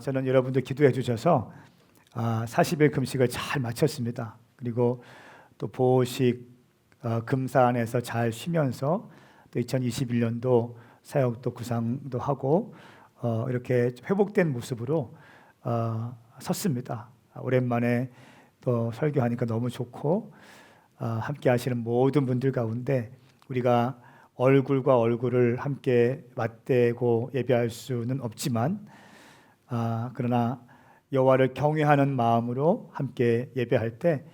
저는 여러분들 기도해 주셔서 40일 금식을 잘 마쳤습니다. 그리고 또 보호식 금사 안에서 잘 쉬면서 또 2021년도 사역도 구상도 하고 이렇게 회복된 모습으로 섰습니다. 오랜만에 또 설교하니까 너무 좋고 함께 하시는 모든 분들 가운데 우리가 얼굴과 얼굴을 함께 맞대고 예배할 수는 없지만 그러나 여호와를 경외하는 마음으로 함께 예배할 때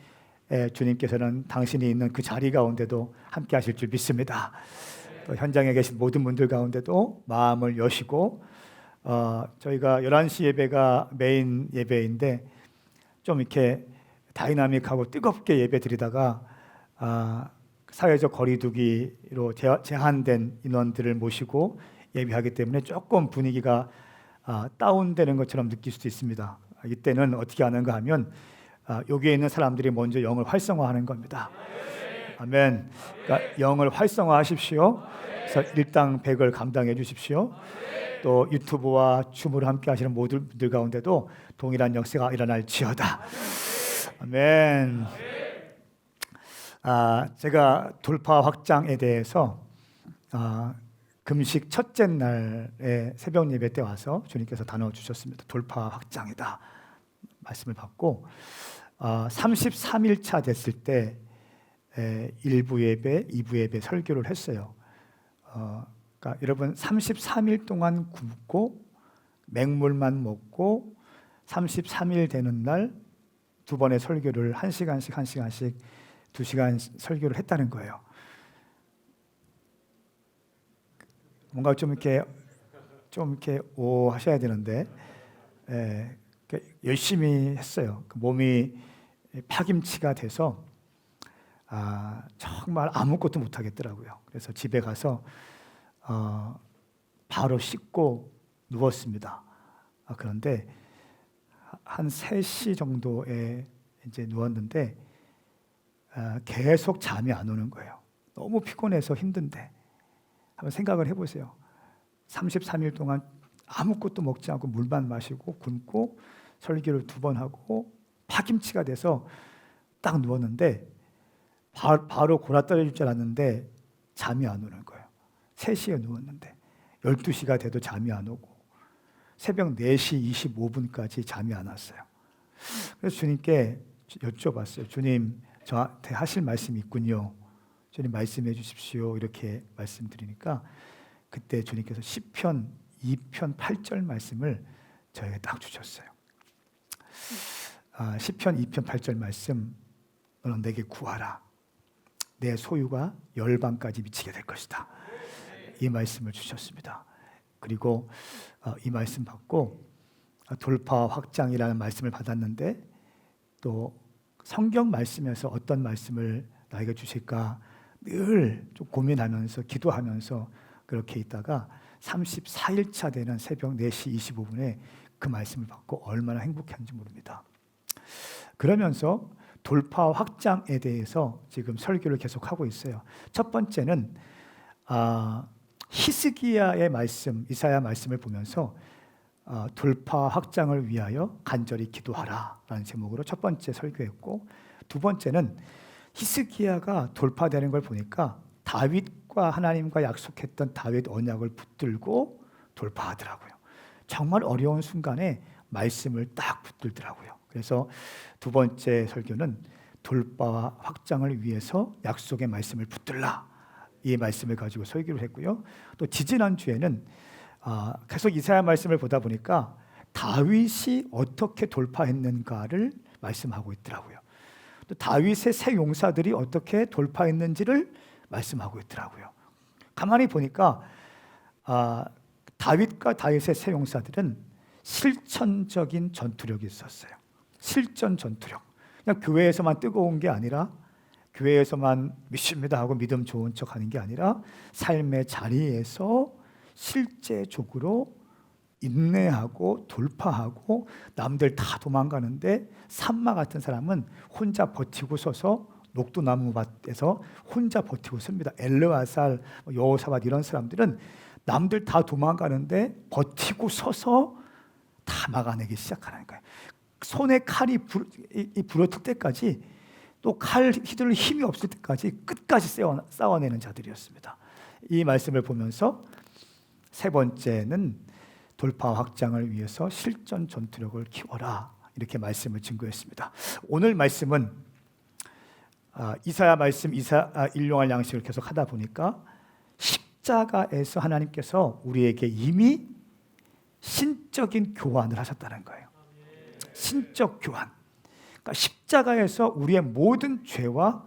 주님께서는 당신이 있는 그 자리 가운데도 함께 하실 줄 믿습니다. 또 현장에 계신 모든 분들 가운데도 마음을 여시고 저희가 11시 예배가 메인 예배인데 좀 이렇게 다이나믹하고 뜨겁게 예배 드리다가 사회적 거리두기로 제한된 인원들을 모시고 예배하기 때문에 조금 분위기가 다운되는 것처럼 느낄 수도 있습니다. 이때는 어떻게 하는가 하면 여기에 있는 사람들이 먼저 영을 활성화하는 겁니다. 아멘. 그러니까 영을 활성화하십시오. 그래서 일당 100을 감당해 주십시오. 또 유튜브와 춤으로 함께 하시는 모든 분들 가운데도 동일한 역사가 일어날지어다. 아멘. 제가 돌파 확장에 대해서 금식 첫째 날에 새벽 예배 때 와서 주님께서 단어 주셨습니다. 돌파 확장이다 말씀을 받고 33일차 됐을 때 1부 예배, 2부 예배 설교를 했어요. 그러니까 여러분 33일 동안 굶고 맹물만 먹고 33일 되는 날 두 번의 설교를 1시간씩 2시간 설교를 했다는 거예요. 뭔가 좀 이렇게 오 하셔야 되는데 열심히 했어요. 몸이 파김치가 돼서 정말 아무것도 못 하겠더라고요. 그래서 집에 가서 바로 씻고 누웠습니다. 그런데 한 3시 정도에 이제 누웠는데 계속 잠이 안 오는 거예요. 너무 피곤해서 힘든데 한번 생각을 해보세요. 33일 동안 아무것도 먹지 않고 물만 마시고 굶고 설교를 2번 하고 파김치가 돼서 딱 누웠는데 바로 골아떨어질 줄 알았는데 잠이 안 오는 거예요. 3시에 누웠는데 12시가 돼도 잠이 안 오고 새벽 4시 25분까지 잠이 안 왔어요. 그래서 주님께 여쭤봤어요. 주님, 저한테 하실 말씀이 있군요. 주님 말씀해 주십시오. 이렇게 말씀드리니까 그때 주님께서 시편 2편 8절 말씀을 저에게 딱 주셨어요. 시편 2편 8절 말씀, 너는 내게 구하라. 내 소유가 열방까지 미치게 될 것이다. 이 말씀을 주셨습니다. 그리고 이 말씀 받고 돌파 확장이라는 말씀을 받았는데 또 성경 말씀에서 어떤 말씀을 나에게 주실까 늘 좀 고민하면서 기도하면서 그렇게 있다가 34일차 되는 새벽 4시 25분에 그 말씀을 받고 얼마나 행복한지 모릅니다. 그러면서 돌파 확장에 대해서 지금 설교를 계속하고 있어요. 첫 번째는 히스기야의 말씀, 이사야 말씀을 보면서 돌파 확장을 위하여 간절히 기도하라 라는 제목으로 첫 번째 설교했고, 두 번째는 히스기야가 돌파되는 걸 보니까 다윗과 하나님과 약속했던 다윗 언약을 붙들고 돌파하더라고요. 정말 어려운 순간에 말씀을 딱 붙들더라고요. 그래서 두 번째 설교는 돌파 확장을 위해서 약속의 말씀을 붙들라, 이 말씀을 가지고 설교를 했고요. 또 지지난주에는 계속 이사야 말씀을 보다 보니까 다윗이 어떻게 돌파했는가를 말씀하고 있더라고요. 또 다윗의 새 용사들이 어떻게 돌파했는지를 말씀하고 있더라고요. 가만히 보니까 다윗과 다윗의 새 용사들은 실천적인 전투력이 있었어요. 실전 전투력. 그냥 교회에서만 뜨거운 게 아니라, 교회에서만 믿습니다 하고 믿음 좋은 척 하는 게 아니라 삶의 자리에서 실제적으로 인내하고 돌파하고, 남들 다 도망가는데 산마 같은 사람은 혼자 버티고 서서 녹두나무 밭에서 혼자 버티고 섭니다. 엘르아살, 여호사밧 이런 사람들은 남들 다 도망가는데 버티고 서서 다 막아내기 시작하는 거예요. 손에 칼이 부러질 때까지, 또 칼 휘둘 힘이 없을 때까지 끝까지 싸워내는 자들이었습니다. 이 말씀을 보면서 세 번째는 돌파 확장을 위해서 실전 전투력을 키워라, 이렇게 말씀을 증거했습니다. 오늘 말씀은 이사야 말씀, 일용할 양식을 계속 하다 보니까 십자가에서 하나님께서 우리에게 이미 신적인 교환을 하셨다는 거예요. 신적 교환. 그러니까 십자가에서 우리의 모든 죄와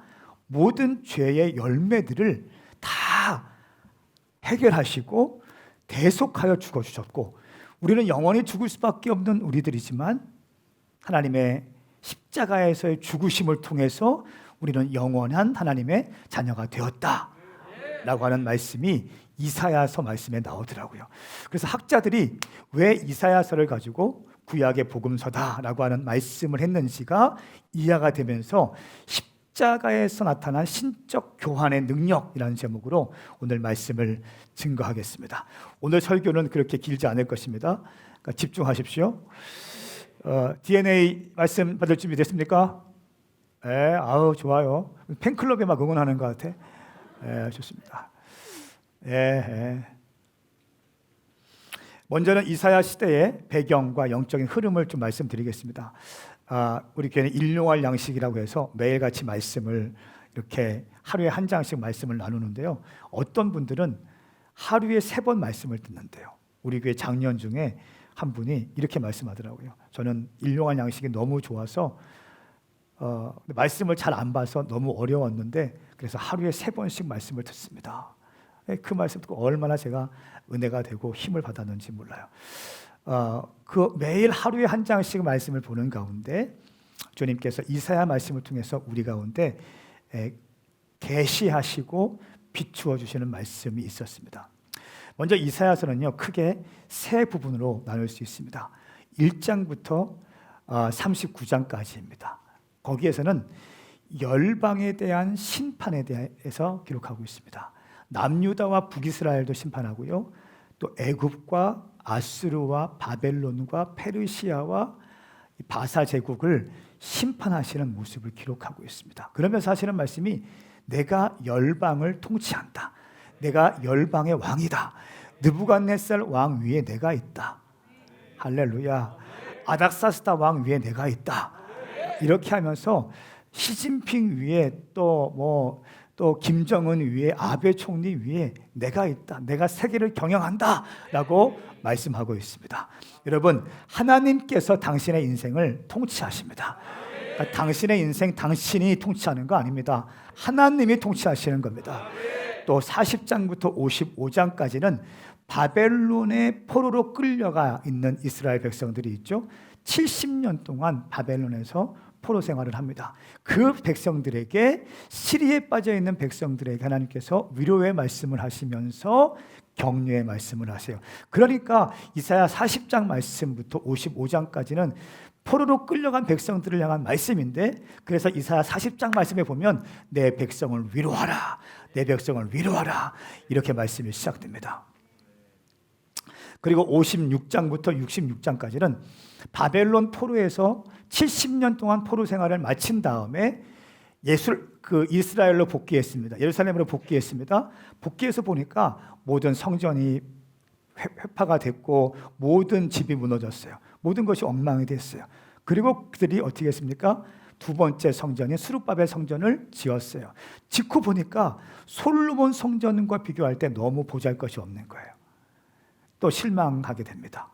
모든 죄의 열매들을 다 해결하시고 대속하여 죽어주셨고, 우리는 영원히 죽을 수밖에 없는 우리들이지만 하나님의 십자가에서의 죽으심을 통해서 우리는 영원한 하나님의 자녀가 되었다라고 하는 말씀이 이사야서 말씀에 나오더라고요. 그래서 학자들이 왜 이사야서를 가지고 구약의 복음서다라고 하는 말씀을 했는지가 이해가 되면서 십자가에서 나타난 신적 교환의 능력이라는 제목으로 오늘 말씀을 증거하겠습니다. 오늘 설교는 그렇게 길지 않을 것입니다. 그러니까 집중하십시오. DNA 말씀 받을 준비 됐습니까? 네, 아우 좋아요. 팬클럽에 막 응원하는 것 같아. 네, 좋습니다. 네. 먼저는 이사야 시대의 배경과 영적인 흐름을 좀 말씀드리겠습니다. 우리 교회는 일용할 양식이라고 해서 매일같이 말씀을 이렇게 하루에 한 장씩 말씀을 나누는데요. 어떤 분들은 하루에 3번 말씀을 듣는데요. 우리 교회 장년 중에 한 분이 이렇게 말씀하더라고요. 저는 일용할 양식이 너무 좋아서 말씀을 잘 안 봐서 너무 어려웠는데 그래서 하루에 3번씩 말씀을 듣습니다. 그 말씀 듣고 얼마나 제가 은혜가 되고 힘을 받았는지 몰라요. 그 매일 하루에 한 장씩 말씀을 보는 가운데 주님께서 이사야 말씀을 통해서 우리 가운데 계시하시고 비추어 주시는 말씀이 있었습니다. 먼저 이사야서는요, 크게 3 부분으로 나눌 수 있습니다. 1장부터 39장까지입니다. 거기에서는 열방에 대한 심판에 대해서 기록하고 있습니다. 남유다와 북이스라엘도 심판하고요, 또 애굽과 아수르와 바벨론과 페르시아와 바사 제국을 심판하시는 모습을 기록하고 있습니다. 그러면서 하시는 말씀이 내가 열방을 통치한다. 내가 열방의 왕이다. 느부갓네살 왕 위에 내가 있다. 할렐루야. 아닥사스다 왕 위에 내가 있다. 이렇게 하면서 시진핑 위에 또 김정은 위에 아베 총리 위에 내가 있다. 내가 세계를 경영한다 라고 말씀하고 있습니다. 여러분, 하나님께서 당신의 인생을 통치하십니다. 그러니까 당신의 인생 당신이 통치하는 거 아닙니다. 하나님이 통치하시는 겁니다. 또 40장부터 55장까지는 바벨론의 포로로 끌려가 있는 이스라엘 백성들이 있죠. 70년 동안 바벨론에서 포로 생활을 합니다. 그 백성들에게, 시리에 빠져 있는 백성들에게 하나님께서 위로의 말씀을 하시면서 격려의 말씀을 하세요. 그러니까 이사야 40장 말씀부터 55장까지는 포로로 끌려간 백성들을 향한 말씀인데, 그래서 이사야 40장 말씀에 보면 내 백성을 위로하라, 내 백성을 위로하라, 이렇게 말씀이 시작됩니다. 그리고 56장부터 66장까지는 바벨론 포로에서 70년 동안 포로 생활을 마친 다음에 이스라엘로 복귀했습니다. 예루살렘으로 복귀했습니다. 복귀해서 보니까 모든 성전이 회파가 됐고 모든 집이 무너졌어요. 모든 것이 엉망이 됐어요. 그리고 그들이 어떻게 했습니까? 2번째 성전인 스룹바벨 성전을 지었어요. 짓고 보니까 솔로몬 성전과 비교할 때 너무 보잘것이 없는 거예요. 또 실망하게 됩니다.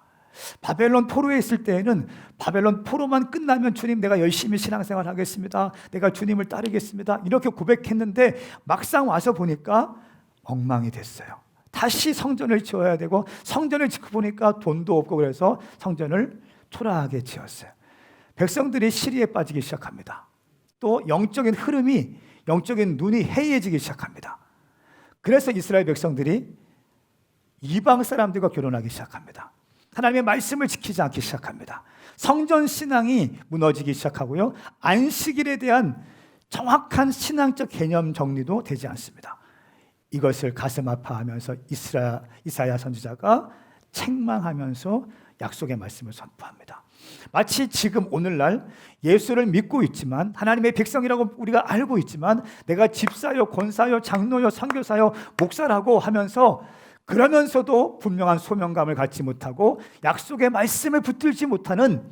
바벨론 포로에 있을 때에는 바벨론 포로만 끝나면 주님 내가 열심히 신앙생활 하겠습니다. 내가 주님을 따르겠습니다. 이렇게 고백했는데 막상 와서 보니까 엉망이 됐어요. 다시 성전을 지어야 되고 성전을 짓고 보니까 돈도 없고 그래서 성전을 초라하게 지었어요. 백성들이 시리에 빠지기 시작합니다. 또 영적인 흐름이, 영적인 눈이 해이해지기 시작합니다. 그래서 이스라엘 백성들이 이방 사람들과 결혼하기 시작합니다. 하나님의 말씀을 지키지 않기 시작합니다. 성전 신앙이 무너지기 시작하고요, 안식일에 대한 정확한 신앙적 개념 정리도 되지 않습니다. 이것을 가슴 아파하면서 이사야 선지자가 책망하면서 약속의 말씀을 선포합니다. 마치 지금 오늘날 예수를 믿고 있지만 하나님의 백성이라고 우리가 알고 있지만 내가 집사요, 권사요, 장로요, 선교사요, 목사라고 하면서 그러면서도 분명한 소명감을 갖지 못하고 약속의 말씀을 붙들지 못하는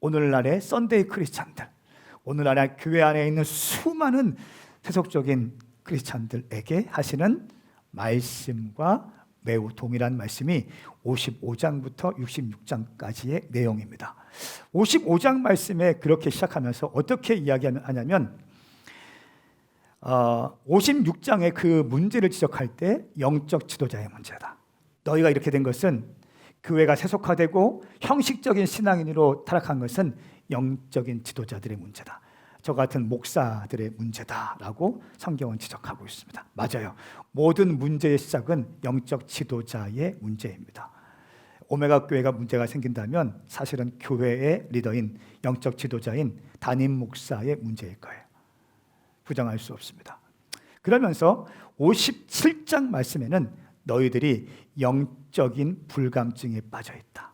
오늘날의 썬데이 크리스찬들, 오늘날의 교회 안에 있는 수많은 세속적인 크리스찬들에게 하시는 말씀과 매우 동일한 말씀이 55장부터 66장까지의 내용입니다. 55장 말씀에 그렇게 시작하면서 어떻게 이야기하냐면 56장의 그 문제를 지적할 때 영적 지도자의 문제다. 너희가 이렇게 된 것은 교회가 세속화되고 형식적인 신앙인으로 타락한 것은 영적인 지도자들의 문제다. 저 같은 목사들의 문제다라고 성경은 지적하고 있습니다. 맞아요. 모든 문제의 시작은 영적 지도자의 문제입니다. 오메가 교회가 문제가 생긴다면 사실은 교회의 리더인 영적 지도자인 담임 목사의 문제일 거예요. 부정할 수 없습니다. 그러면서 57장 말씀에는 너희들이 영적인 불감증에 빠져 있다.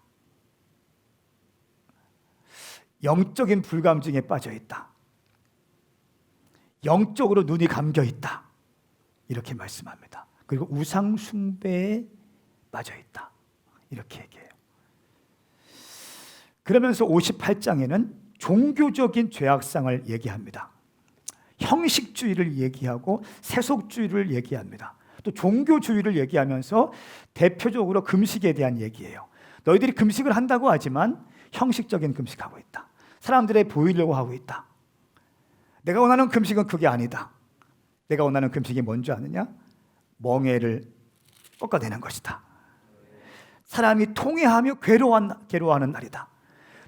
영적인 불감증에 빠져 있다. 영적으로 눈이 감겨 있다. 이렇게 말씀합니다. 그리고 우상 숭배에 빠져 있다. 이렇게 얘기해요. 그러면서 58장에는 종교적인 죄악상을 얘기합니다. 형식주의를 얘기하고 세속주의를 얘기합니다. 또 종교주의를 얘기하면서 대표적으로 금식에 대한 얘기예요. 너희들이 금식을 한다고 하지만 형식적인 금식하고 있다. 사람들에 보이려고 하고 있다. 내가 원하는 금식은 그게 아니다. 내가 원하는 금식이 뭔지 아느냐? 멍에를 꺾어내는 것이다. 사람이 통회하며 괴로워하는 날이다.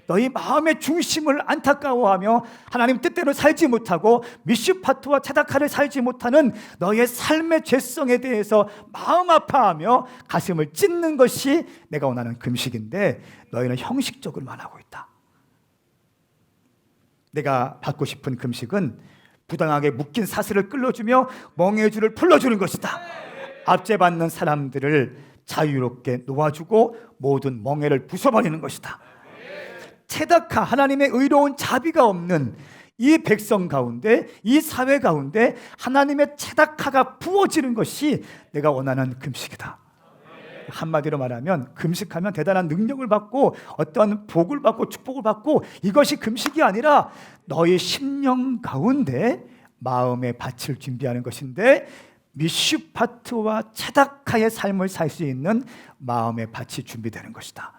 너희 마음의 중심을 안타까워하며 하나님 뜻대로 살지 못하고 미슈파트와 차다카를 살지 못하는 너의 삶의 죄성에 대해서 마음 아파하며 가슴을 찢는 것이 내가 원하는 금식인데 너희는 형식적으로만 하고 있다. 내가 받고 싶은 금식은 부당하게 묶인 사슬을 끌어주며 멍에의 줄을 풀어주는 것이다. 압제받는 사람들을 자유롭게 놓아주고 모든 멍에를 부숴버리는 것이다. 체다카, 하나님의 의로운 자비가 없는 이 백성 가운데, 이 사회 가운데 하나님의 체다카가 부어지는 것이 내가 원하는 금식이다. 한마디로 말하면 금식하면 대단한 능력을 받고 어떠한 복을 받고 축복을 받고 이것이 금식이 아니라 너의 심령 가운데 마음의 밭을 준비하는 것인데 미슈파트와 체다카의 삶을 살 수 있는 마음의 밭이 준비되는 것이다.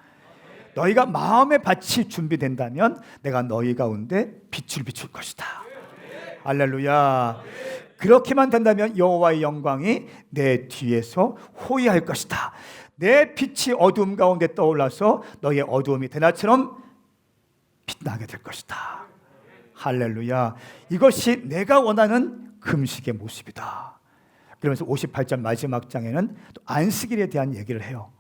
너희가 마음의 밭이 준비된다면 내가 너희 가운데 빛을 비출 것이다. 할렐루야. 그렇게만 된다면 여호와의 영광이 내 뒤에서 호위할 것이다. 내 빛이 어두움 가운데 떠올라서 너의 어두움이 대낮처럼 빛나게 될 것이다. 할렐루야. 이것이 내가 원하는 금식의 모습이다. 그러면서 58장 마지막 장에는 또 안식일에 대한 얘기를 해요.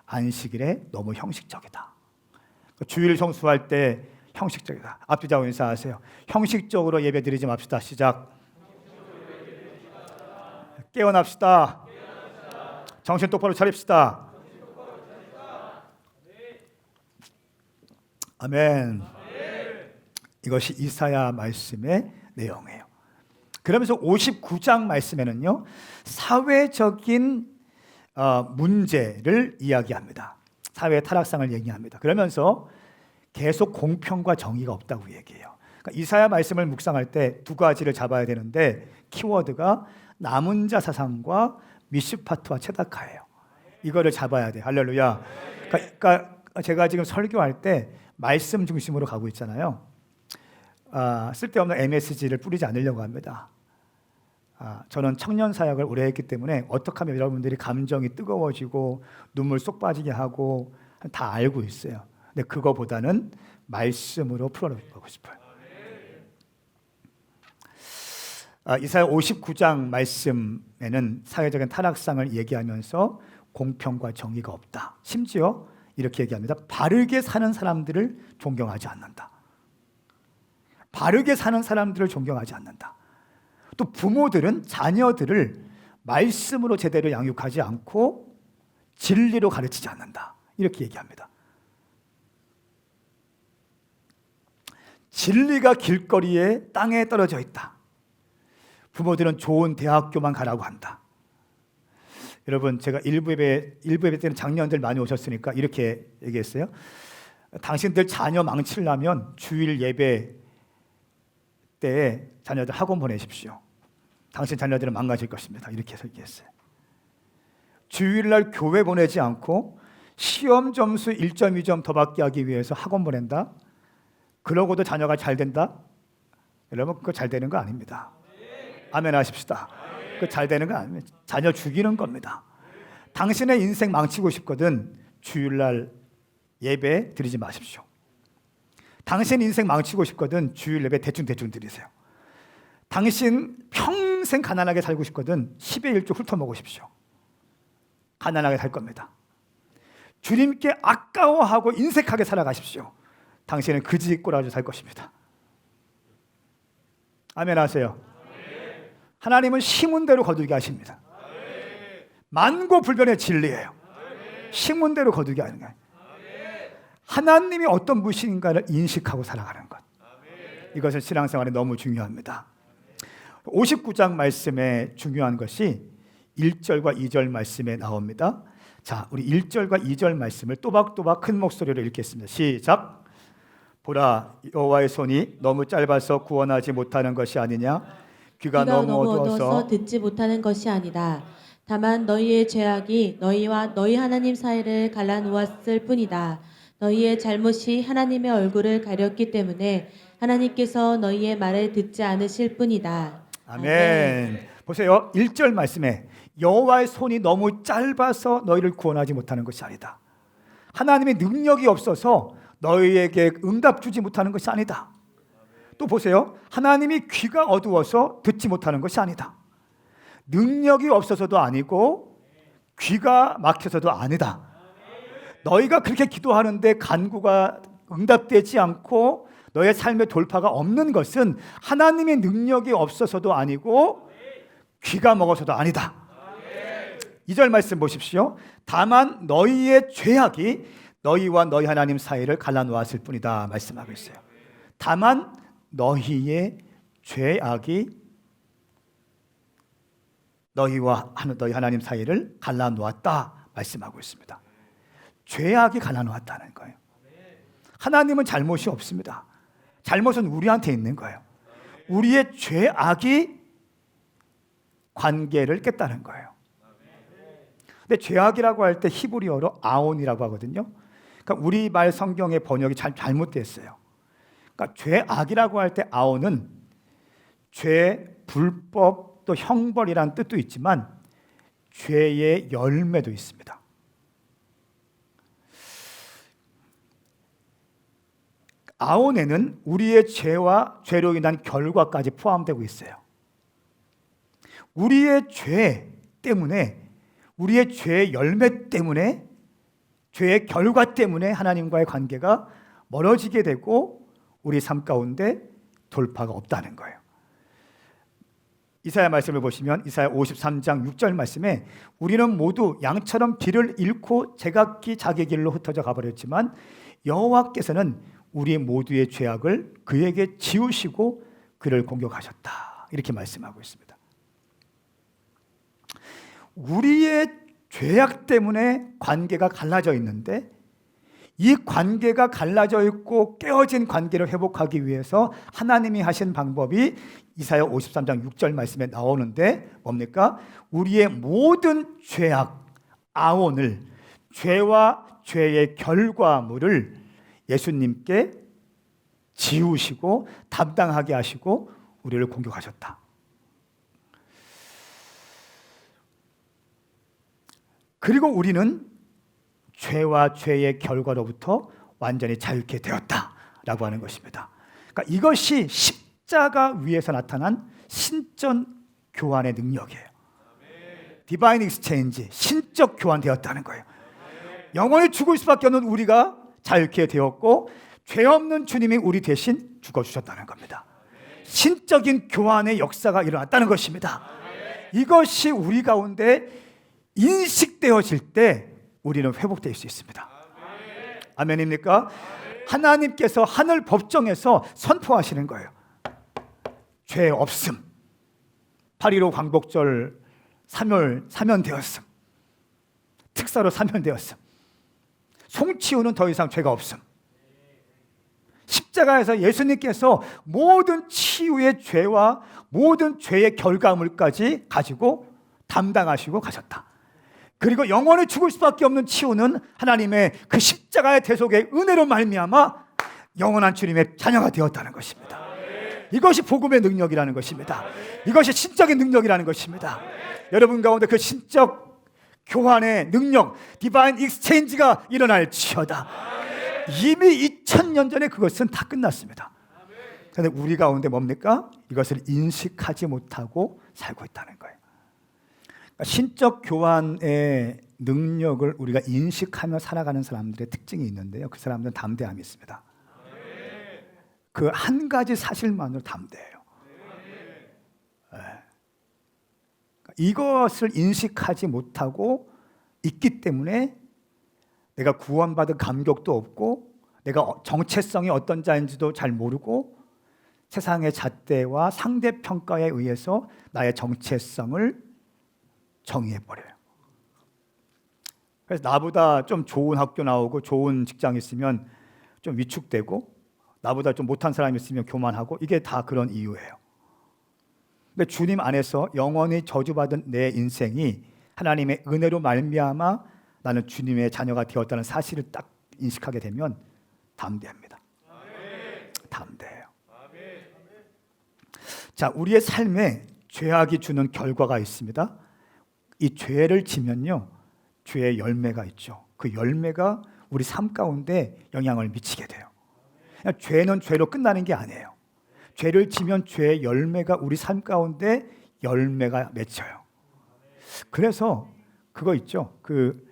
안식일에 너무 형식적이다. 주일 성수할 때 형식적이다. 앞뒤자고 인사하세요. 형식적으로 예배드리지 맙시다. 시작. 깨어납시다. 정신 똑바로 차립시다. 아멘. 이것이 이사야 말씀의 내용이에요. 그러면서 59장 말씀에는요, 사회적인 문제를 이야기합니다. 사회의 타락상을 얘기합니다. 그러면서 계속 공평과 정의가 없다고 얘기해요. 그러니까 이사야 말씀을 묵상할 때 두 가지를 잡아야 되는데 키워드가 남은 자 사상과 미슈파트와 체다카예요. 이거를 잡아야 돼. 할렐루야. 그러니까 제가 지금 설교할 때 말씀 중심으로 가고 있잖아요. 쓸데없는 MSG를 뿌리지 않으려고 합니다. 저는 청년 사역을 오래 했기 때문에 어떻게 하면 여러분들이 감정이 뜨거워지고 눈물 쏙 빠지게 하고 다 알고 있어요. 근데 그거보다는 말씀으로 풀어보고 싶어요. 이사야 59장 말씀에는 사회적인 타락상을 얘기하면서 공평과 정의가 없다. 심지어 이렇게 얘기합니다. 바르게 사는 사람들을 존경하지 않는다. 바르게 사는 사람들을 존경하지 않는다. 또 부모들은 자녀들을 말씀으로 제대로 양육하지 않고 진리로 가르치지 않는다. 이렇게 얘기합니다. 진리가 길거리에 땅에 떨어져 있다. 부모들은 좋은 대학교만 가라고 한다. 여러분, 제가 일부 예배 때는 장년들 많이 오셨으니까 이렇게 얘기했어요. 당신들 자녀 망치려면 주일 예배 때 자녀들 학원 보내십시오. 당신 자녀들은 망가질 것입니다. 이렇게 해서 얘기했어요. 주일날 교회 보내지 않고 시험 점수 1점, 2점 더 받게 하기 위해서 학원 보낸다? 그러고도 자녀가 잘 된다? 여러분, 그거 잘 되는 거 아닙니다. 아멘 하십시다. 그거 잘 되는 거 아닙니다. 자녀 죽이는 겁니다. 당신의 인생 망치고 싶거든 주일날 예배 드리지 마십시오. 당신 인생 망치고 싶거든 주일 예배 대충 드리세요. 당신 평생 가난하게 살고 싶거든 10의 1조 훑어먹으십시오. 가난하게 살 겁니다. 주님께 아까워하고 인색하게 살아가십시오. 당신은 그지 꼬라지 살 것입니다. 아멘 하세요. 하나님은 심은 대로 거두게 하십니다. 만고불변의 진리예요. 심은 대로 거두게 하는 거예요. 하나님이 어떤 분이신가를 인식하고 살아가는 것. 이것은 신앙생활에 너무 중요합니다. 59장 말씀에 중요한 것이 1절과 2절 말씀에 나옵니다. 자, 우리 1절과 2절 말씀을 또박또박 큰 목소리로 읽겠습니다. 시작. 보라, 여호와의 손이 너무 짧아서 구원하지 못하는 것이 아니냐? 귀가 너무 어두워서 듣지 못하는 것이 아니다. 다만 너희의 죄악이 너희와 너희 하나님 사이를 갈라놓았을 뿐이다. 너희의 잘못이 하나님의 얼굴을 가렸기 때문에 하나님께서 너희의 말을 듣지 않으실 뿐이다. 아멘. 보세요. 1절 말씀에 여호와의 손이 너무 짧아서 너희를 구원하지 못하는 것이 아니다. 하나님의 능력이 없어서 너희에게 응답 주지 못하는 것이 아니다. 또 보세요. 하나님이 귀가 어두워서 듣지 못하는 것이 아니다. 능력이 없어서도 아니고 귀가 막혀서도 아니다. 너희가 그렇게 기도하는데 간구가 응답되지 않고 너의 삶의 돌파가 없는 것은 하나님의 능력이 없어서도 아니고 귀가 먹어서도 아니다. 2절 말씀 보십시오. 다만 너희의 죄악이 너희와 너희 하나님 사이를 갈라놓았을 뿐이다 말씀하고 있어요. 다만 너희의 죄악이 너희와 너희 하나님 사이를 갈라놓았다 말씀하고 있습니다. 죄악이 갈라놓았다는 거예요. 하나님은 잘못이 없습니다. 잘못은 우리한테 있는 거예요. 우리의 죄악이 관계를 깼다는 거예요. 근데 죄악이라고 할 때 히브리어로 아온이라고 하거든요. 그러니까 우리말 성경의 번역이 잘못됐어요. 그러니까 죄악이라고 할 때 아온은 죄, 불법, 또 형벌이라는 뜻도 있지만 죄의 열매도 있습니다. 아온에는 우리의 죄와 죄로 인한 결과까지 포함되고 있어요. 우리의 죄 때문에, 우리의 죄의 열매 때문에, 죄의 결과 때문에 하나님과의 관계가 멀어지게 되고 우리 삶 가운데 돌파가 없다는 거예요. 이사야 말씀을 보시면 이사야 53장 6절 말씀에 우리는 모두 양처럼 길을 잃고 제각기 자기 길로 흩어져 가버렸지만 여호와께서는 우리 모두의 죄악을 그에게 지우시고 그를 공격하셨다. 이렇게 말씀하고 있습니다. 우리의 죄악 때문에 관계가 갈라져 있는데 이 관계가 갈라져 있고 깨어진 관계를 회복하기 위해서 하나님이 하신 방법이 이사야 53장 6절 말씀에 나오는데 뭡니까? 우리의 모든 죄악, 아온을, 죄와 죄의 결과물을 예수님께 지우시고 담당하게 하시고 우리를 공격하셨다. 그리고 우리는 죄와 죄의 결과로부터 완전히 자유케 되었다라고 하는 것입니다. 그러니까 이것이 십자가 위에서 나타난 신적 교환의 능력이에요. 디바인 익스체인지, 신적 교환되었다는 거예요. 영원히 죽을 수밖에 없는 우리가 자유케 되었고 죄 없는 주님이 우리 대신 죽어주셨다는 겁니다. 신적인 교환의 역사가 일어났다는 것입니다. 이것이 우리 가운데 인식되어질 때 우리는 회복될 수 있습니다. 아멘입니까? 하나님께서 하늘 법정에서 선포하시는 거예요. 죄 없음. 8.15 광복절 사면되었음. 특사로 사면되었음. 송치우는 더 이상 죄가 없음. 십자가에서 예수님께서 모든 치유의 죄와 모든 죄의 결과물까지 가지고 담당하시고 가셨다. 그리고 영원히 죽을 수밖에 없는 치유는 하나님의 그 십자가의 대속의 은혜로 말미암아 영원한 주님의 자녀가 되었다는 것입니다. 이것이 복음의 능력이라는 것입니다. 이것이 신적인 능력이라는 것입니다. 여러분 가운데 그 신적 교환의 능력, 디바인 익스체인지가 일어날지어다. 이미 2000년 전에 그것은 다 끝났습니다. 그런데 우리 가운데 뭡니까? 이것을 인식하지 못하고 살고 있다는 거예요. 그러니까 신적 교환의 능력을 우리가 인식하며 살아가는 사람들의 특징이 있는데요. 그 사람들은 담대함이 있습니다. 그 한 가지 사실만으로 담대해요. 이것을 인식하지 못하고 있기 때문에 내가 구원받은 감격도 없고 내가 정체성이 어떤 자인지도 잘 모르고 세상의 잣대와 상대평가에 의해서 나의 정체성을 정의해버려요. 그래서 나보다 좀 좋은 학교 나오고 좋은 직장 있으면 좀 위축되고 나보다 좀 못한 사람이 있으면 교만하고 이게 다 그런 이유예요. 근데 주님 안에서 영원히 저주받은 내 인생이 하나님의 은혜로 말미암아 나는 주님의 자녀가 되었다는 사실을 딱 인식하게 되면 담대합니다. 담대해요. 자, 우리의 삶에 죄악이 주는 결과가 있습니다. 이 죄를 지면요, 죄의 열매가 있죠. 그 열매가 우리 삶 가운데 영향을 미치게 돼요. 그냥 죄는 죄로 끝나는 게 아니에요. 죄를 지면 죄의 열매가 우리 삶 가운데 열매가 맺혀요. 그래서 그거 있죠. 그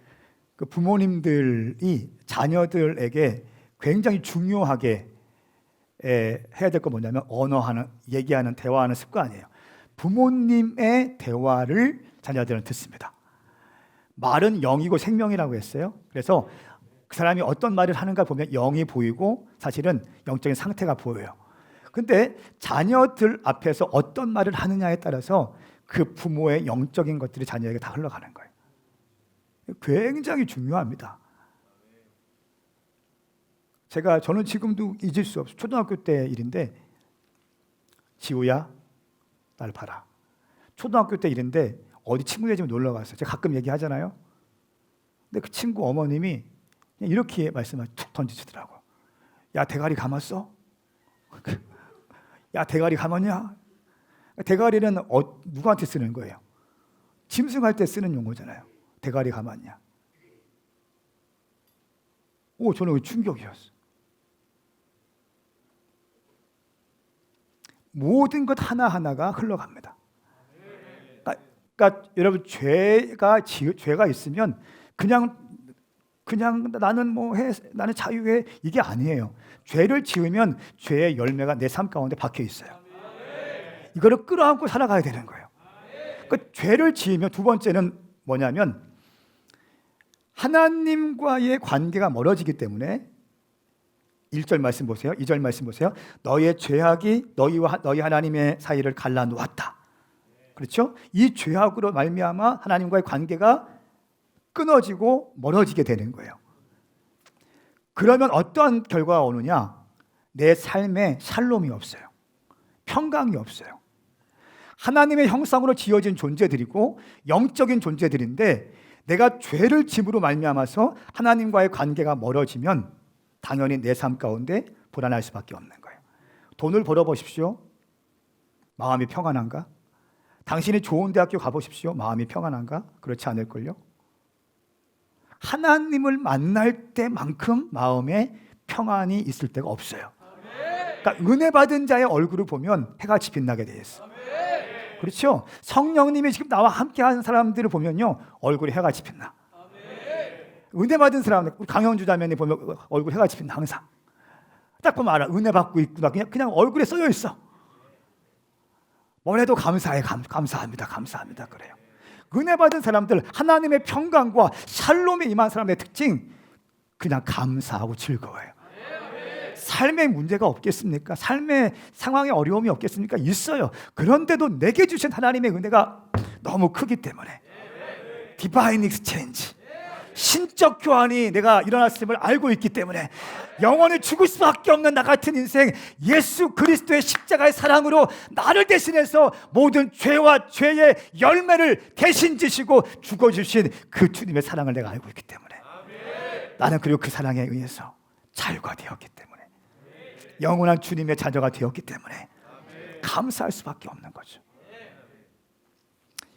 부모님들이 자녀들에게 굉장히 중요하게 해야 될 거 뭐냐면 언어하는, 얘기하는, 대화하는 습관이에요. 부모님의 대화를 자녀들은 듣습니다. 말은 영이고 생명이라고 했어요. 그래서 그 사람이 어떤 말을 하는가 보면 영이 보이고 사실은 영적인 상태가 보여요. 근데 자녀들 앞에서 어떤 말을 하느냐에 따라서 그 부모의 영적인 것들이 자녀에게 다 흘러가는 거예요. 굉장히 중요합니다. 저는 지금도 잊을 수 없어요. 초등학교 때 일인데, 지우야, 날 봐라. 초등학교 때 일인데 어디 친구네 집에 놀러 갔어요. 제가 가끔 얘기하잖아요. 근데 그 친구 어머님이 그냥 이렇게 말씀을 툭 던지시더라고요. 야, 대가리 감았어? 야, 대가리 감았냐? 대가리는 누구한테 쓰는 거예요? 짐승할 때 쓰는 용어잖아요. 대가리 감았냐? 저는 충격이었어요. 모든 것 하나하나가 흘러갑니다. 그러니까 여러분, 죄가 있으면 그냥 나는 나는 자유해, 이게 아니에요. 죄를 지으면 죄의 열매가 내 삶 가운데 박혀 있어요. 이거를 끌어안고 살아가야 되는 거예요. 그러니까 죄를 지으면 두 번째는 뭐냐면 하나님과의 관계가 멀어지기 때문에 1절 말씀 보세요. 2절 말씀 보세요. 너의 죄악이 너희와 너희 하나님의 사이를 갈라놓았다. 그렇죠? 이 죄악으로 말미암아 하나님과의 관계가 끊어지고 멀어지게 되는 거예요. 그러면 어떠한 결과가 오느냐? 내 삶에 샬롬이 없어요. 평강이 없어요. 하나님의 형상으로 지어진 존재들이고 영적인 존재들인데 내가 죄를 짐으로 말미암아서 하나님과의 관계가 멀어지면 당연히 내 삶 가운데 불안할 수밖에 없는 거예요. 돈을 벌어보십시오. 마음이 평안한가? 당신이 좋은 대학교 가보십시오. 마음이 평안한가? 그렇지 않을걸요? 하나님을 만날 때만큼 마음에 평안이 있을 때가 없어요. 그러니까 은혜 받은 자의 얼굴을 보면 해같이 빛나게 돼 있어요. 그렇죠? 성령님이 지금 나와 함께 하는 사람들을 보면요, 얼굴이 해같이 빛나. 은혜 받은 사람들, 강영주 자매님 보면 얼굴 해같이 빛나. 항상 딱 보면 알아. 은혜 받고 있구나. 그냥 얼굴에 써져 있어. 뭘 해도 감사해, 감사합니다 그래요. 은혜 받은 사람들, 하나님의 평강과 샬롬에 임한 사람의 특징, 그냥 감사하고 즐거워요. 삶의 문제가 없겠습니까? 삶의 상황에 어려움이 없겠습니까? 있어요. 그런데도 내게 주신 하나님의 은혜가 너무 크기 때문에 디바인 익스체인지, 신적 교환이 내가 일어났음을 알고 있기 때문에 영원히 죽을 수밖에 없는 나 같은 인생, 예수 그리스도의 십자가의 사랑으로 나를 대신해서 모든 죄와 죄의 열매를 대신 지시고 죽어주신 그 주님의 사랑을 내가 알고 있기 때문에 나는 그리고 그 사랑에 의해서 자유가 되었기 때문에 영원한 주님의 자녀가 되었기 때문에 감사할 수밖에 없는 거죠.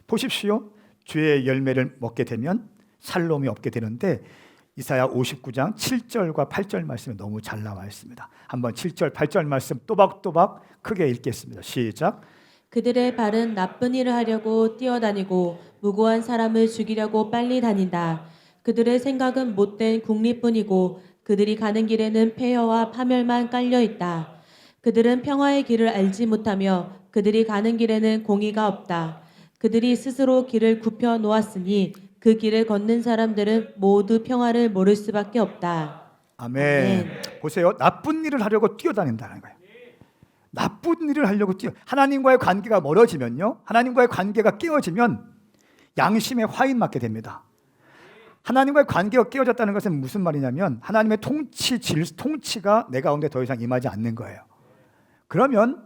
보십시오. 죄의 열매를 먹게 되면 살롬이 없게 되는데 이사야 59장 7절과 8절 말씀이 너무 잘 나와 있습니다. 한번 7절 8절 말씀 또박또박 크게 읽겠습니다. 시작. 그들의 발은 나쁜 일을 하려고 뛰어다니고 무고한 사람을 죽이려고 빨리 다닌다. 그들의 생각은 못된 궁리뿐이고 그들이 가는 길에는 폐허와 파멸만 깔려 있다. 그들은 평화의 길을 알지 못하며 그들이 가는 길에는 공의가 없다. 그들이 스스로 길을 굽혀 놓았으니 그 길을 걷는 사람들은 모두 평화를 모를 수밖에 없다. 아멘. 보세요. 나쁜 일을 하려고 뛰어다닌다는 거예요. 나쁜 일을 하려고 하나님과의 관계가 멀어지면요, 하나님과의 관계가 깨어지면 양심에 화인 맞게 됩니다. 하나님과의 관계가 깨어졌다는 것은 무슨 말이냐면 하나님의 통치가 내 가운데 더 이상 임하지 않는 거예요. 그러면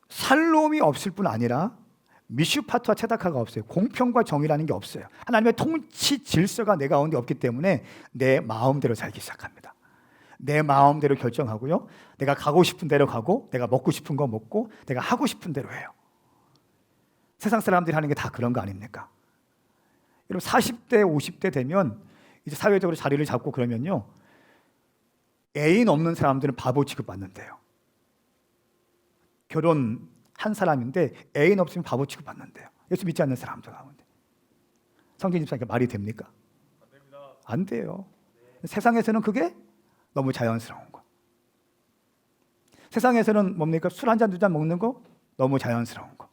살롬이 없을 뿐 아니라 미슈파트와 체다카가 없어요. 공평과 정의라는 게 없어요. 하나님의 통치 질서가 내 가운데 없기 때문에 내 마음대로 살기 시작합니다. 내 마음대로 결정하고요, 내가 가고 싶은 대로 가고, 내가 먹고 싶은 거 먹고, 내가 하고 싶은 대로 해요. 세상 사람들이 하는 게 다 그런 거 아닙니까? 여러분 40대 50대 되면 이제 사회적으로 자리를 잡고 그러면요, 애인 없는 사람들은 바보 취급받는데요. 결혼한 사람인데 애인 없으면 바보 취급받는데요. 예수 믿지 않는 사람들 가운데. 성진 집사님께 말이 됩니까? 안 돼요. 세상에서는 그게 너무 자연스러운 거. 세상에서는 뭡니까? 술 한 잔 두 잔 먹는 거 너무 자연스러운 거.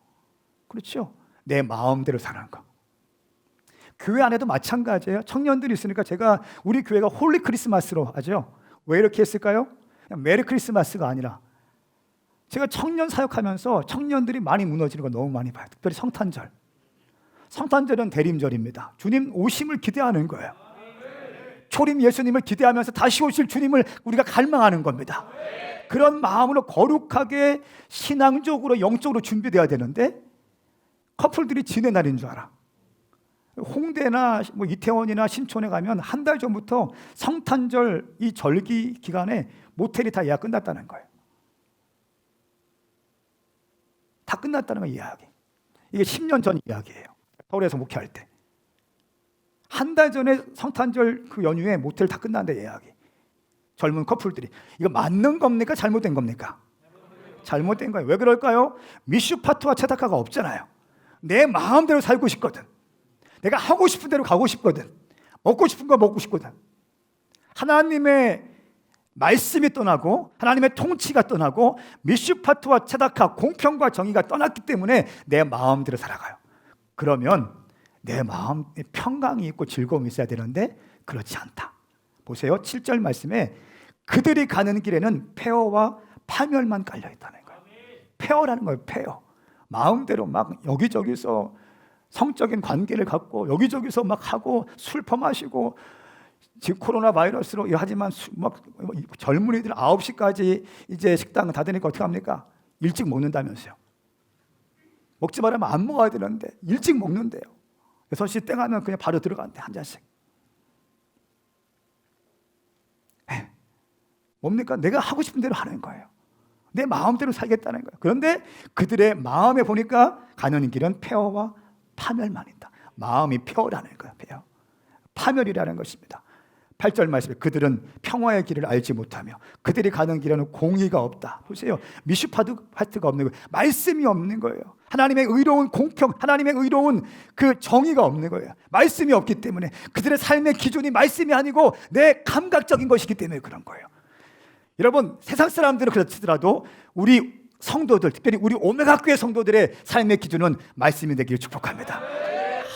그렇죠? 내 마음대로 사는 거. 교회 안에도 마찬가지예요. 청년들이 있으니까 제가 우리 교회가 홀리 크리스마스로 하죠. 왜 이렇게 했을까요? 그냥 메리 크리스마스가 아니라 제가 청년 사역하면서 청년들이 많이 무너지는 거 너무 많이 봐요. 특별히 성탄절. 성탄절은 대림절입니다. 주님 오심을 기대하는 거예요. 초림 예수님을 기대하면서 다시 오실 주님을 우리가 갈망하는 겁니다. 그런 마음으로 거룩하게 신앙적으로 영적으로 준비되어야 되는데 커플들이 지내 날인 줄 알아. 홍대나 뭐 이태원이나 신촌에 가면 한 달 전부터 성탄절 이 절기 기간에 모텔이 다 예약 끝났다는 거예요. 다 끝났다는 거 이야기. 이게 10년 전 이야기예요. 서울에서 목회할 때. 한 달 전에 성탄절 그 연휴에 모텔 다 끝났는데 예약이. 젊은 커플들이. 이거 맞는 겁니까? 잘못된 겁니까? 잘못된 거예요. 왜 그럴까요? 미슈파트와 체다카가 없잖아요. 내 마음대로 살고 싶거든. 내가 하고 싶은 대로 가고 싶거든. 먹고 싶은 거 먹고 싶거든. 하나님의 말씀이 떠나고 하나님의 통치가 떠나고 미슈파트와 체다카, 공평과 정의가 떠났기 때문에 내 마음대로 살아가요. 그러면 내 마음에 평강이 있고 즐거움이 있어야 되는데 그렇지 않다. 보세요. 7절 말씀에 그들이 가는 길에는 폐허와 파멸만 깔려 있다는 거예요. 폐허라는 거예요. 폐허. 마음대로 막 여기저기서 성적인 관계를 갖고 여기저기서 막 하고 술 퍼마시고 지금 코로나 바이러스로 하지만 막 젊은이들 9시까지 이제 식당 닫으니까 어떻게 합니까? 일찍 먹는다면서요. 먹지 말라면 안 먹어야 되는데 일찍 먹는데요. 6시 땡 하면 그냥 바로 들어가는데 한 잔씩. 뭡니까? 내가 하고 싶은 대로 하는 거예요. 내 마음대로 살겠다는 거예요. 그런데 그들의 마음에 보니까 가는 길은 폐허와 파멸만 있다. 마음이 폐허라는 거예요. 폐허. 파멸이라는 것입니다. 8절 말씀에 그들은 평화의 길을 알지 못하며 그들이 가는 길에는 공의가 없다. 보세요. 미슈파트가 없는 거예요. 말씀이 없는 거예요. 하나님의 의로운 공평, 하나님의 의로운 그 정의가 없는 거예요. 말씀이 없기 때문에 그들의 삶의 기준이 말씀이 아니고 내 감각적인 것이기 때문에 그런 거예요. 여러분, 세상 사람들은 그렇더라도 우리 성도들, 특별히 우리 오메가 교회 성도들의 삶의 기준은 말씀이 되기를 축복합니다.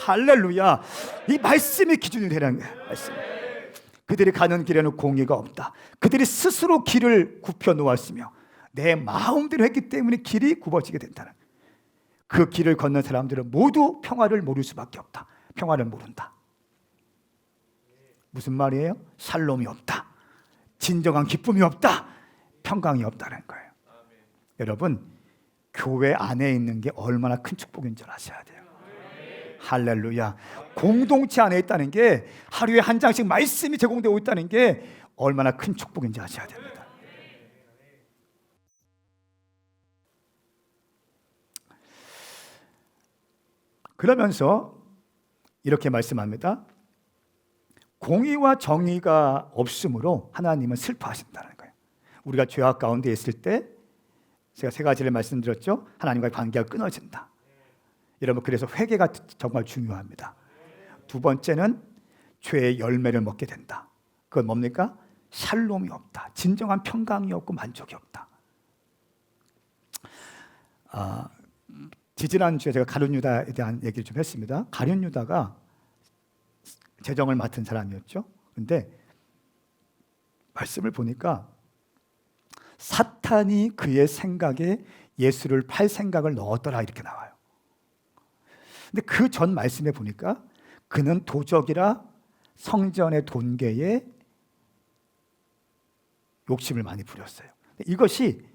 할렐루야. 이 말씀이 기준이 되는 거예요. 말씀. 그들이 가는 길에는 공의가 없다. 그들이 스스로 길을 굽혀 놓았으며 내 마음대로 했기 때문에 길이 굽어지게 된다는, 그 길을 걷는 사람들은 모두 평화를 모를 수밖에 없다. 평화를 모른다. 무슨 말이에요? 샬롬이 없다. 진정한 기쁨이 없다. 평강이 없다는 거예요. 여러분, 교회 안에 있는 게 얼마나 큰 축복인 줄 아셔야 돼요. 할렐루야. 공동체 안에 있다는 게, 하루에 한 장씩 말씀이 제공되고 있다는 게 얼마나 큰 축복인지 아셔야 됩니다. 그러면서 이렇게 말씀합니다. 공의와 정의가 없으므로 하나님은 슬퍼하신다는 거예요. 우리가 죄악 가운데 있을 때 제가 세 가지를 말씀드렸죠. 하나님과의 관계가 끊어진다. 여러분, 그래서 회개가 정말 중요합니다. 두 번째는 죄의 열매를 먹게 된다. 그건 뭡니까? 샬롬이 없다. 진정한 평강이 없고 만족이 없다. 지지난주에 제가 가룟 유다에 대한 얘기를 좀 했습니다. 가룟 유다가 재정을 맡은 사람이었죠. 그런데 말씀을 보니까 사탄이 그의 생각에 예수를 팔 생각을 넣었더라, 이렇게 나와요. 근데 그 전 말씀에 보니까 그는 도적이라 성전의 돈계에 욕심을 많이 부렸어요. 이것이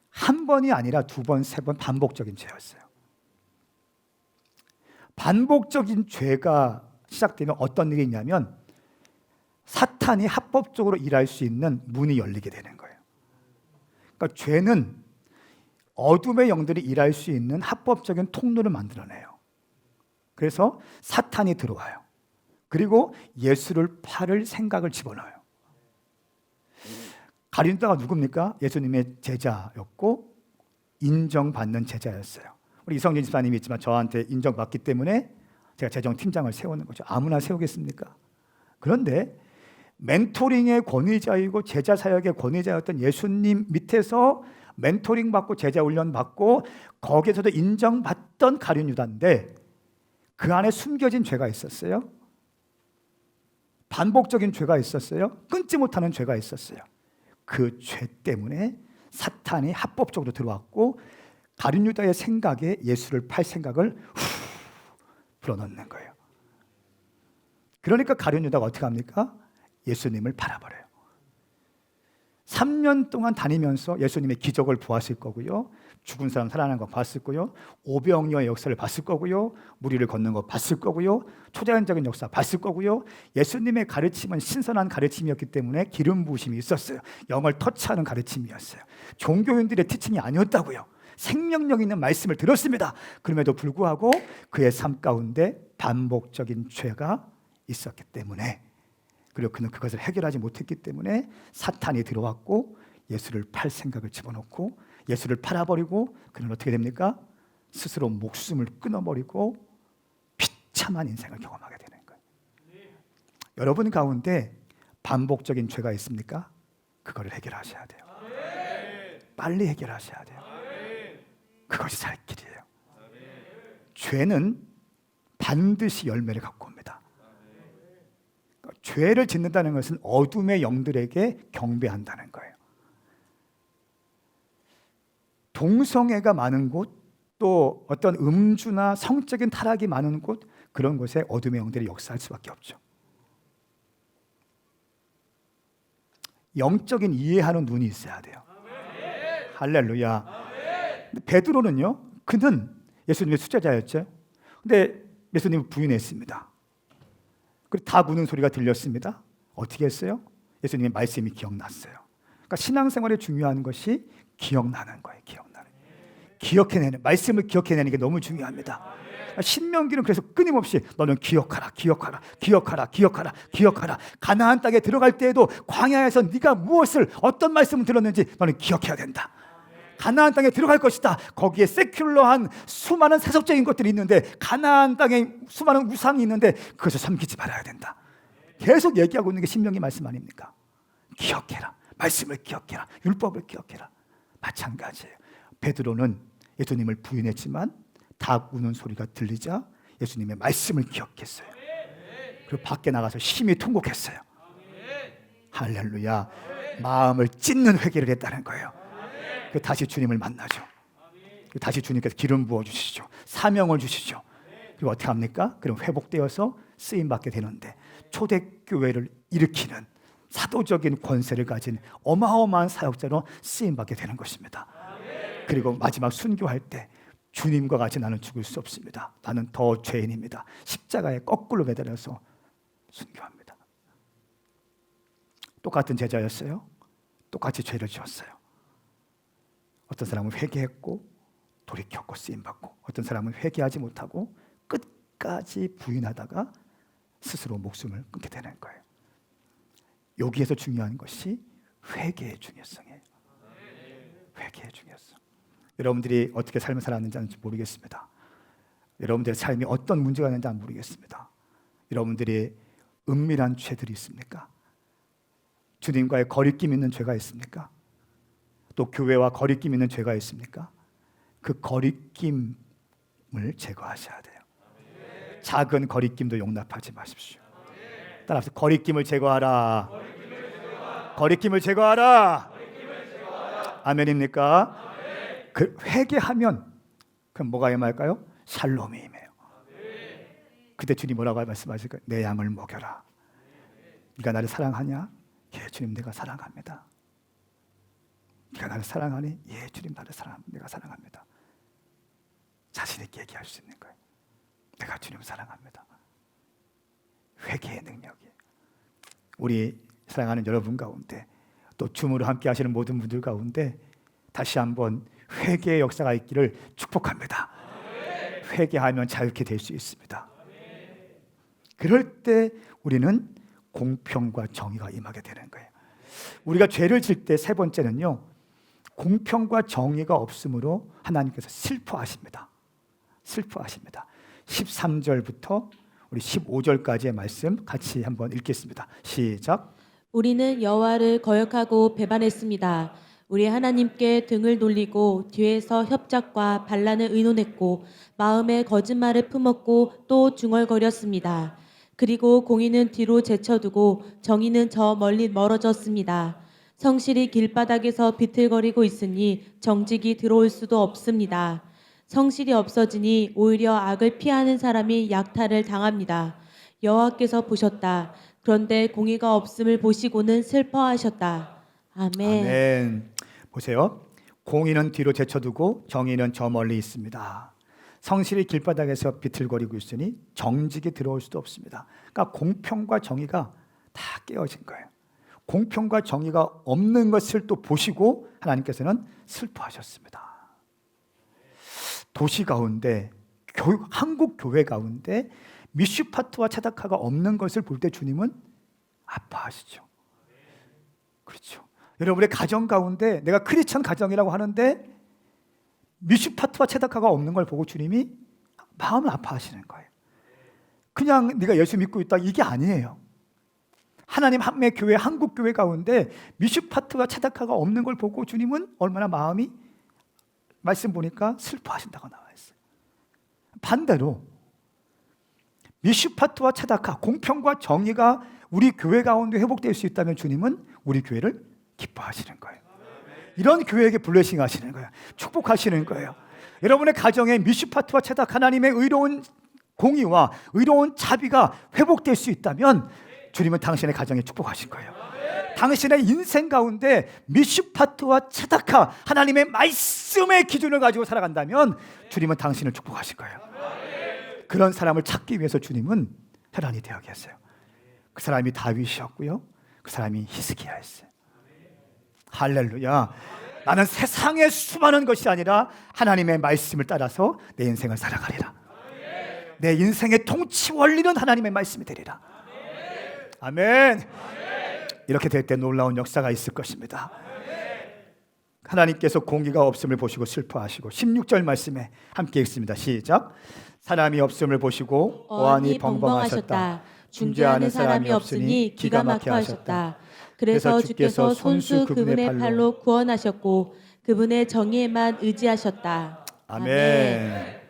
한 번이 아니라 두 번, 세 번 반복적인 죄였어요. 반복적인 죄가 시작되면 어떤 일이 있냐면 사탄이 합법적으로 일할 수 있는 문이 열리게 되는 거예요. 그러니까 죄는 어둠의 영들이 일할 수 있는 합법적인 통로를 만들어내요. 그래서 사탄이 들어와요. 그리고 예수를 팔을 생각을 집어넣어요. 가룟 유다가 누굽니까? 예수님의 제자였고 인정받는 제자였어요. 우리 이성진 집사님이 있지만 저한테 인정받기 때문에 제가 재정팀장을 세우는 거죠. 아무나 세우겠습니까? 그런데 멘토링의 권위자이고 제자 사역의 권위자였던 예수님 밑에서 멘토링 받고 제자 훈련 받고 거기에서도 인정받던 가룟 유다인데 그 안에 숨겨진 죄가 있었어요. 반복적인 죄가 있었어요. 끊지 못하는 죄가 있었어요. 그 죄 때문에 사탄이 합법적으로 들어왔고 가룟 유다의 생각에 예수를 팔 생각을 불어넣는 거예요. 그러니까 가룟 유다가 어떻게 합니까? 예수님을 팔아버려요. 3년 동안 다니면서 예수님의 기적을 보았을 거고요. 죽은 사람 살아나는 거 봤을 거고요. 오병이어의 역사를 봤을 거고요. 무리를 걷는 거 봤을 거고요. 초자연적인 역사 봤을 거고요. 예수님의 가르침은 신선한 가르침이었기 때문에 기름 부으심이 있었어요. 영을 터치하는 가르침이었어요. 종교인들의 티칭이 아니었다고요. 생명력 있는 말씀을 들었습니다. 그럼에도 불구하고 그의 삶 가운데 반복적인 죄가 있었기 때문에, 그리고 그는 그것을 해결하지 못했기 때문에 사탄이 들어왔고 예수를 팔 생각을 집어넣고 예수를 팔아버리고 그는 어떻게 됩니까? 스스로 목숨을 끊어버리고 비참한 인생을 경험하게 되는 거예요. 여러분 가운데 반복적인 죄가 있습니까? 그거를 해결하셔야 돼요. 빨리 해결하셔야 돼요. 그것이 살 길이에요. 죄는 반드시 열매를 갖고 옵니다. 죄를 짓는다는 것은 어둠의 영들에게 경배한다는 거예요. 동성애가 많은 곳, 또 어떤 음주나 성적인 타락이 많은 곳, 그런 곳에 어둠의 영들이 역사할 수밖에 없죠. 영적인 이해하는 눈이 있어야 돼요. 할렐루야. 베드로는요, 그는 예수님의 수제자였죠. 근데 예수님을 부인했습니다. 그리고 다 우는 소리가 들렸습니다. 어떻게 했어요? 예수님의 말씀이 기억났어요. 그러니까 신앙생활에 중요한 것이 기억나는 거예요. 기억해내는, 말씀을 기억해내는 게 너무 중요합니다. 신명기는 그래서 끊임없이 너는 기억하라. 가나안 땅에 들어갈 때에도 광야에서 네가 무엇을, 어떤 말씀을 들었는지 너는 기억해야 된다. 가나안 땅에 들어갈 것이다. 거기에 세큘러한 수많은 세속적인 것들이 있는데, 가나안 땅에 수많은 우상이 있는데 그것을 섬기지 말아야 된다. 계속 얘기하고 있는 게 신명기 말씀 아닙니까? 기억해라. 말씀을 기억해라. 율법을 기억해라. 마찬가지예요. 베드로는 예수님을 부인했지만 닭 우는 소리가 들리자 예수님의 말씀을 기억했어요. 그리고 밖에 나가서 심히 통곡했어요. 할렐루야. 마음을 찢는 회개를 했다는 거예요. 그 다시 주님을 만나죠. 다시 주님께서 기름 부어 주시죠. 사명을 주시죠. 그리고 어떻게 합니까? 그럼 회복되어서 쓰임 받게 되는데, 초대교회를 일으키는 사도적인 권세를 가진 어마어마한 사역자로 쓰임 받게 되는 것입니다. 그리고 마지막 순교할 때 주님과 같이 나는 죽을 수 없습니다. 나는 더 죄인입니다. 십자가에 거꾸로 매달려서 순교합니다. 똑같은 제자였어요. 똑같이 죄를 지었어요. 어떤 사람은 회개했고 돌이켰고 쓰임받고, 어떤 사람은 회개하지 못하고 끝까지 부인하다가 스스로 목숨을 끊게 되는 거예요. 여기에서 중요한 것이 회개의 중요성이에요. 회개의 중요성. 여러분들이 어떻게 삶을 살았는지 모르겠습니다. 여러분들의 삶이 어떤 문제가 있는지 모르겠습니다. 여러분들이 은밀한 죄들이 있습니까? 주님과의 거리낌 있는 죄가 있습니까? 또 교회와 거리낌 있는 죄가 있습니까? 그 거리낌을 제거하셔야 돼요. 작은 거리낌도 용납하지 마십시오. 따라서 거리낌을 제거하라. 거리낌을 제거하라. 아멘입니까? 그 회개하면 그럼 뭐가 임할까요? 샬롬이 임해요. 그때 주님 뭐라고 말씀하실까요? 내 양을 먹여라. 네가 나를 사랑하냐? 예, 주님 내가 사랑합니다. 네가 나를 사랑하니? 예, 주님 나를 사랑합니다. 내가 사랑합니다. 자신 있게 얘기할 수 있는 거예요. 내가 주님 사랑합니다. 회개의 능력이에요. 우리 사랑하는 여러분 가운데, 또 줌으로 함께 하시는 모든 분들 가운데 다시 한번 회개의 역사가 있기를 축복합니다. 회개하면 자유케 될 수 있습니다. 그럴 때 우리는 공평과 정의가 임하게 되는 거예요. 우리가 죄를 질 때 세 번째는요, 공평과 정의가 없으므로 하나님께서 슬퍼하십니다. 슬퍼하십니다. 13절부터 우리 15절까지의 말씀 같이 한번 읽겠습니다. 시작. 우리는 여호와를 거역하고 배반했습니다. 우리 하나님께 등을 돌리고 뒤에서 협작과 반란을 의논했고 마음에 거짓말을 품었고 또 중얼거렸습니다. 그리고 공의는 뒤로 제쳐두고 정의는 저 멀리 멀어졌습니다. 성실이 길바닥에서 비틀거리고 있으니 정직이 들어올 수도 없습니다. 성실이 없어지니 오히려 악을 피하는 사람이 약탈을 당합니다. 여호와께서 보셨다. 그런데 공의가 없음을 보시고는 슬퍼하셨다. 아멘. 아멘. 보세요. 공의는 뒤로 제쳐두고 정의는 저 멀리 있습니다. 성실이 길바닥에서 비틀거리고 있으니 정직이 들어올 수도 없습니다. 그러니까 공평과 정의가 다 깨어진 거예요. 공평과 정의가 없는 것을 또 보시고 하나님께서는 슬퍼하셨습니다. 도시 가운데, 한국 교회 가운데 미슈파트와 차다카가 없는 것을 볼 때 주님은 아파하시죠. 그렇죠. 여러분의 가정 가운데, 내가 크리스천 가정이라고 하는데 미슈파트와 차다카가 없는 걸 보고 주님이 마음을 아파하시는 거예요. 그냥 네가 예수 믿고 있다 이게 아니에요. 하나님 한매 교회, 한국 교회 가운데 미슈파트와 차다카가 없는 걸 보고 주님은 얼마나 마음이, 말씀 보니까 슬퍼하신다고 나와 있어요. 반대로 미슈파트와 차다카, 공평과 정의가 우리 교회 가운데 회복될 수 있다면 주님은 우리 교회를 기뻐하시는 거예요. 이런 교회에게 블레싱 하시는 거예요. 축복하시는 거예요. 여러분의 가정에 미슈파트와 차다카, 하나님의 의로운 공의와 의로운 자비가 회복될 수 있다면 주님은 당신의 가정에 축복하실 거예요. 당신의 인생 가운데 미슈파트와 차다카, 하나님의 말씀의 기준을 가지고 살아간다면 주님은 당신을 축복하실 거예요. 그런 사람을 찾기 위해서 주님은 혈안이 되어 계세요. 그 사람이 다윗이었고요, 그 사람이 히스기야였어요. 할렐루야. 나는 세상의 수많은 것이 아니라 하나님의 말씀을 따라서 내 인생을 살아가리라. 내 인생의 통치 원리는 하나님의 말씀이 되리라. 아멘. 이렇게 될 때 놀라운 역사가 있을 것입니다. 하나님께서 공의가 없음을 보시고 슬퍼하시고, 16절 말씀에 함께 읽습니다. 시작. 사람이 없음을 보시고 어안이 벙벙하셨다. 중재하는 사람이 없으니 기가 막혀 하셨다. 그래서 주께서 손수 그분의 팔로 구원하셨고 그분의 정의에만 의지하셨다. 아멘.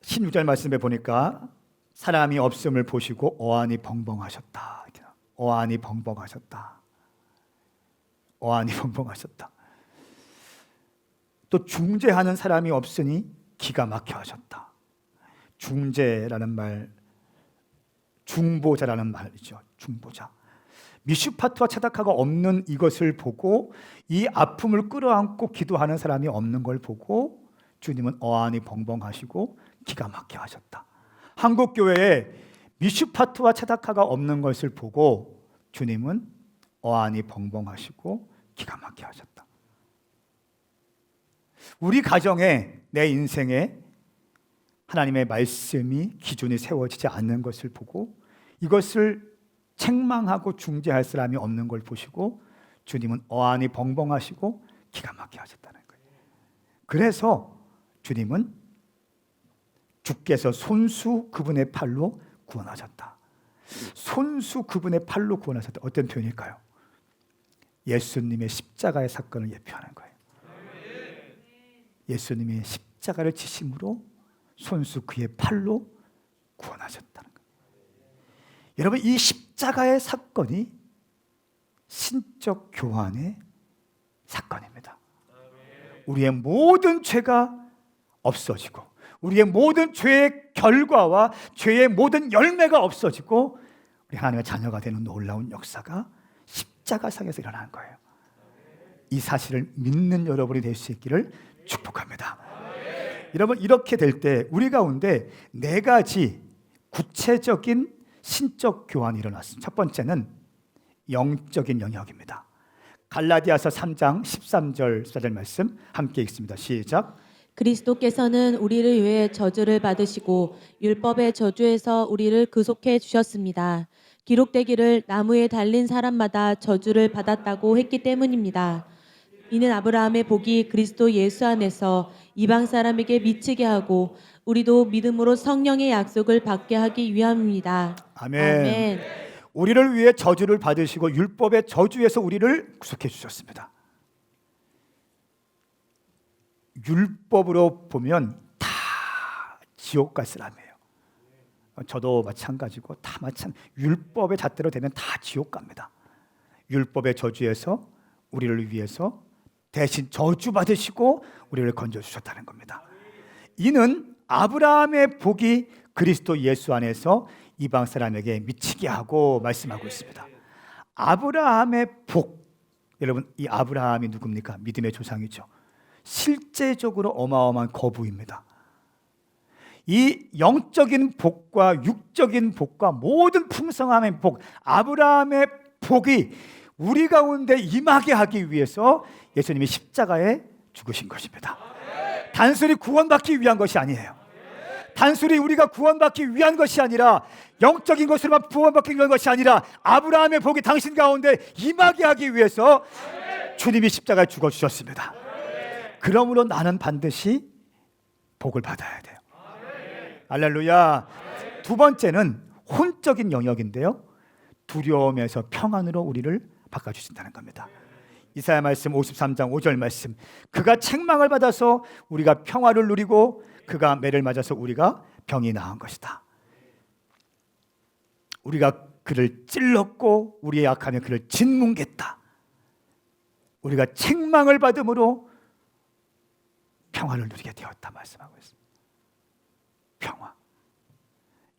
16절 말씀에 보니까 사람이 없음을 보시고 어안이 벙벙하셨다. 어안이 벙벙하셨다. 어안이 벙벙하셨다. 또 중재하는 사람이 없으니 기가 막혀 하셨다. 중재라는 말, 중보자라는 말이죠. 중보자. 미슈파트와 차다카가 없는 이것을 보고 이 아픔을 끌어안고 기도하는 사람이 없는 걸 보고 주님은 어안이 벙벙하시고 기가 막혀 하셨다. 한국 교회에 미슈파트와 차다카가 없는 것을 보고 주님은 어안이 벙벙하시고 기가 막혀 하셨다. 우리 가정에, 내 인생에 하나님의 말씀이 기준이 세워지지 않는 것을 보고 이것을 책망하고 중재할 사람이 없는 걸 보시고 주님은 어안이 벙벙하시고 기가 막혀 하셨다는 거예요. 그래서 주님은 주께서 손수 그분의 팔로 구원하셨다. 손수 그분의 팔로 구원하셨다. 어떤 표현일까요? 예수님의 십자가의 사건을 예표하는 거예요. 예수님의 십자가를 지심으로 손수 그의 팔로 구원하셨다는 거예요. 여러분, 이 십자가의 사건이 신적 교환의 사건입니다. 우리의 모든 죄가 없어지고 우리의 모든 죄의 결과와 죄의 모든 열매가 없어지고 우리 하나님의 자녀가 되는 놀라운 역사가 십자가상에서 일어나는 거예요. 이 사실을 믿는 여러분이 될 수 있기를 축복합니다. 여러분, 이렇게 될 때 우리 가운데 네 가지 구체적인 신적 교환이 일어났습니다. 첫 번째는 영적인 영역입니다. 갈라디아서 3장 13절 14절 말씀 함께 읽습니다. 시작. 그리스도께서는 우리를 위해 저주를 받으시고 율법의 저주에서 우리를 구속해 주셨습니다. 기록되기를 나무에 달린 사람마다 저주를 받았다고 했기 때문입니다. 이는 아브라함의 복이 그리스도 예수 안에서 이방 사람에게 미치게 하고 우리도 믿음으로 성령의 약속을 받게 하기 위함입니다. 아멘. 아멘. 우리를 위해 저주를 받으시고 율법의 저주에서 우리를 구속해 주셨습니다. 율법으로 보면 다 지옥 갈 사람이에요. 저도 마찬가지고 다 율법의 잣대로 되면 다 지옥 갑니다. 율법의 저주에서 우리를 위해서 대신 저주 받으시고 우리를 건져 주셨다는 겁니다. 이는 아브라함의 복이 그리스도 예수 안에서 이방 사람에게 미치게 하고 말씀하고 있습니다. 아브라함의 복, 여러분, 이 아브라함이 누굽니까? 믿음의 조상이죠. 실제적으로 어마어마한 거부입니다. 이 영적인 복과 육적인 복과 모든 풍성함의 복, 아브라함의 복이 우리 가운데 임하게 하기 위해서 예수님이 십자가에 죽으신 것입니다. 단순히 구원받기 위한 것이 아니에요. 단순히 우리가 구원받기 위한 것이 아니라 영적인 것으로만 구원받기 위한 것이 아니라 아브라함의 복이 당신 가운데 임하게 하기 위해서 주님이 십자가에 죽어주셨습니다. 그러므로 나는 반드시 복을 받아야 돼요. 할렐루야. 두 번째는 혼적인 영역인데요, 두려움에서 평안으로 우리를 바꿔주신다는 겁니다. 이사야 말씀 53장 5절 말씀, 그가 책망을 받아서 우리가 평화를 누리고 그가 매를 맞아서 우리가 병이 나은 것이다. 우리가 그를 찔렀고 우리의 약함에 그를 짓뭉갰다. 우리가 책망을 받음으로 평화를 누리게 되었다 말씀하고 있습니다. 평화.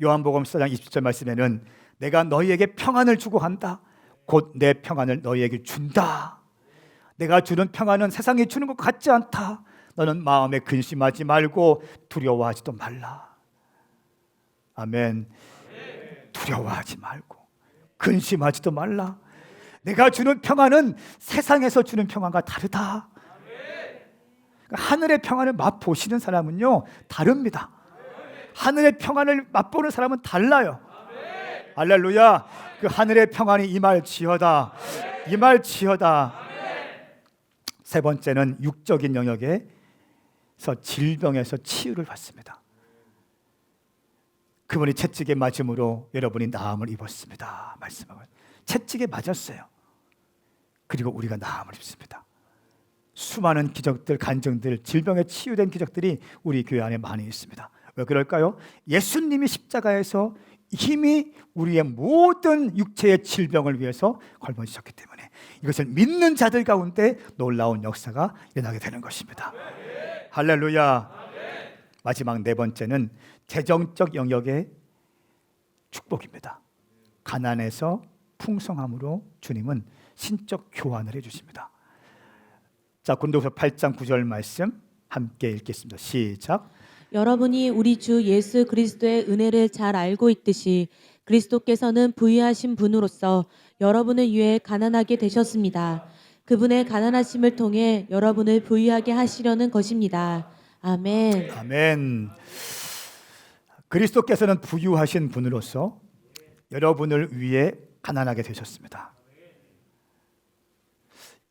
요한복음 4장 20절 말씀에는 내가 너희에게 평안을 주고 한다. 곧 내 평안을 너희에게 준다. 내가 주는 평안은 세상이 주는 것 같지 않다. 너는 마음에 근심하지 말고 두려워하지도 말라. 아멘. 두려워하지 말고 근심하지도 말라. 내가 주는 평안은 세상에서 주는 평안과 다르다. 하늘의 평안을 맛보시는 사람은요 다릅니다. 하늘의 평안을 맛보는 사람은 달라요. 할렐루야. 그 하늘의 평안이 임할지어다. 임할지어다. 세 번째는 육적인 영역에서 질병에서 치유를 받습니다. 그분이 채찍에 맞음으로 여러분이 나음을 입었습니다. 말씀하고 채찍에 맞았어요. 그리고 우리가 나음을 입습니다. 수많은 기적들, 간증들, 질병에 치유된 기적들이 우리 교회 안에 많이 있습니다. 왜 그럴까요? 예수님이 십자가에서 이미 우리의 모든 육체의 질병을 위해서 걸머지셨기 때문에 이것을 믿는 자들 가운데 놀라운 역사가 일어나게 되는 것입니다. 할렐루야. 마지막 네 번째는 재정적 영역의 축복입니다. 가난에서 풍성함으로 주님은 신적 교환을 해주십니다. 자, 고린도후서 8장 9절 말씀 함께 읽겠습니다. 시작. 여러분이 우리 주 예수 그리스도의 은혜를 잘 알고 있듯이 그리스도께서는 부유하신 분으로서 여러분을 위해 가난하게 되셨습니다. 그분의 가난하심을 통해 여러분을 부유하게 하시려는 것입니다. 아멘. 아멘. 그리스도께서는 부유하신 분으로서 여러분을 위해 가난하게 되셨습니다.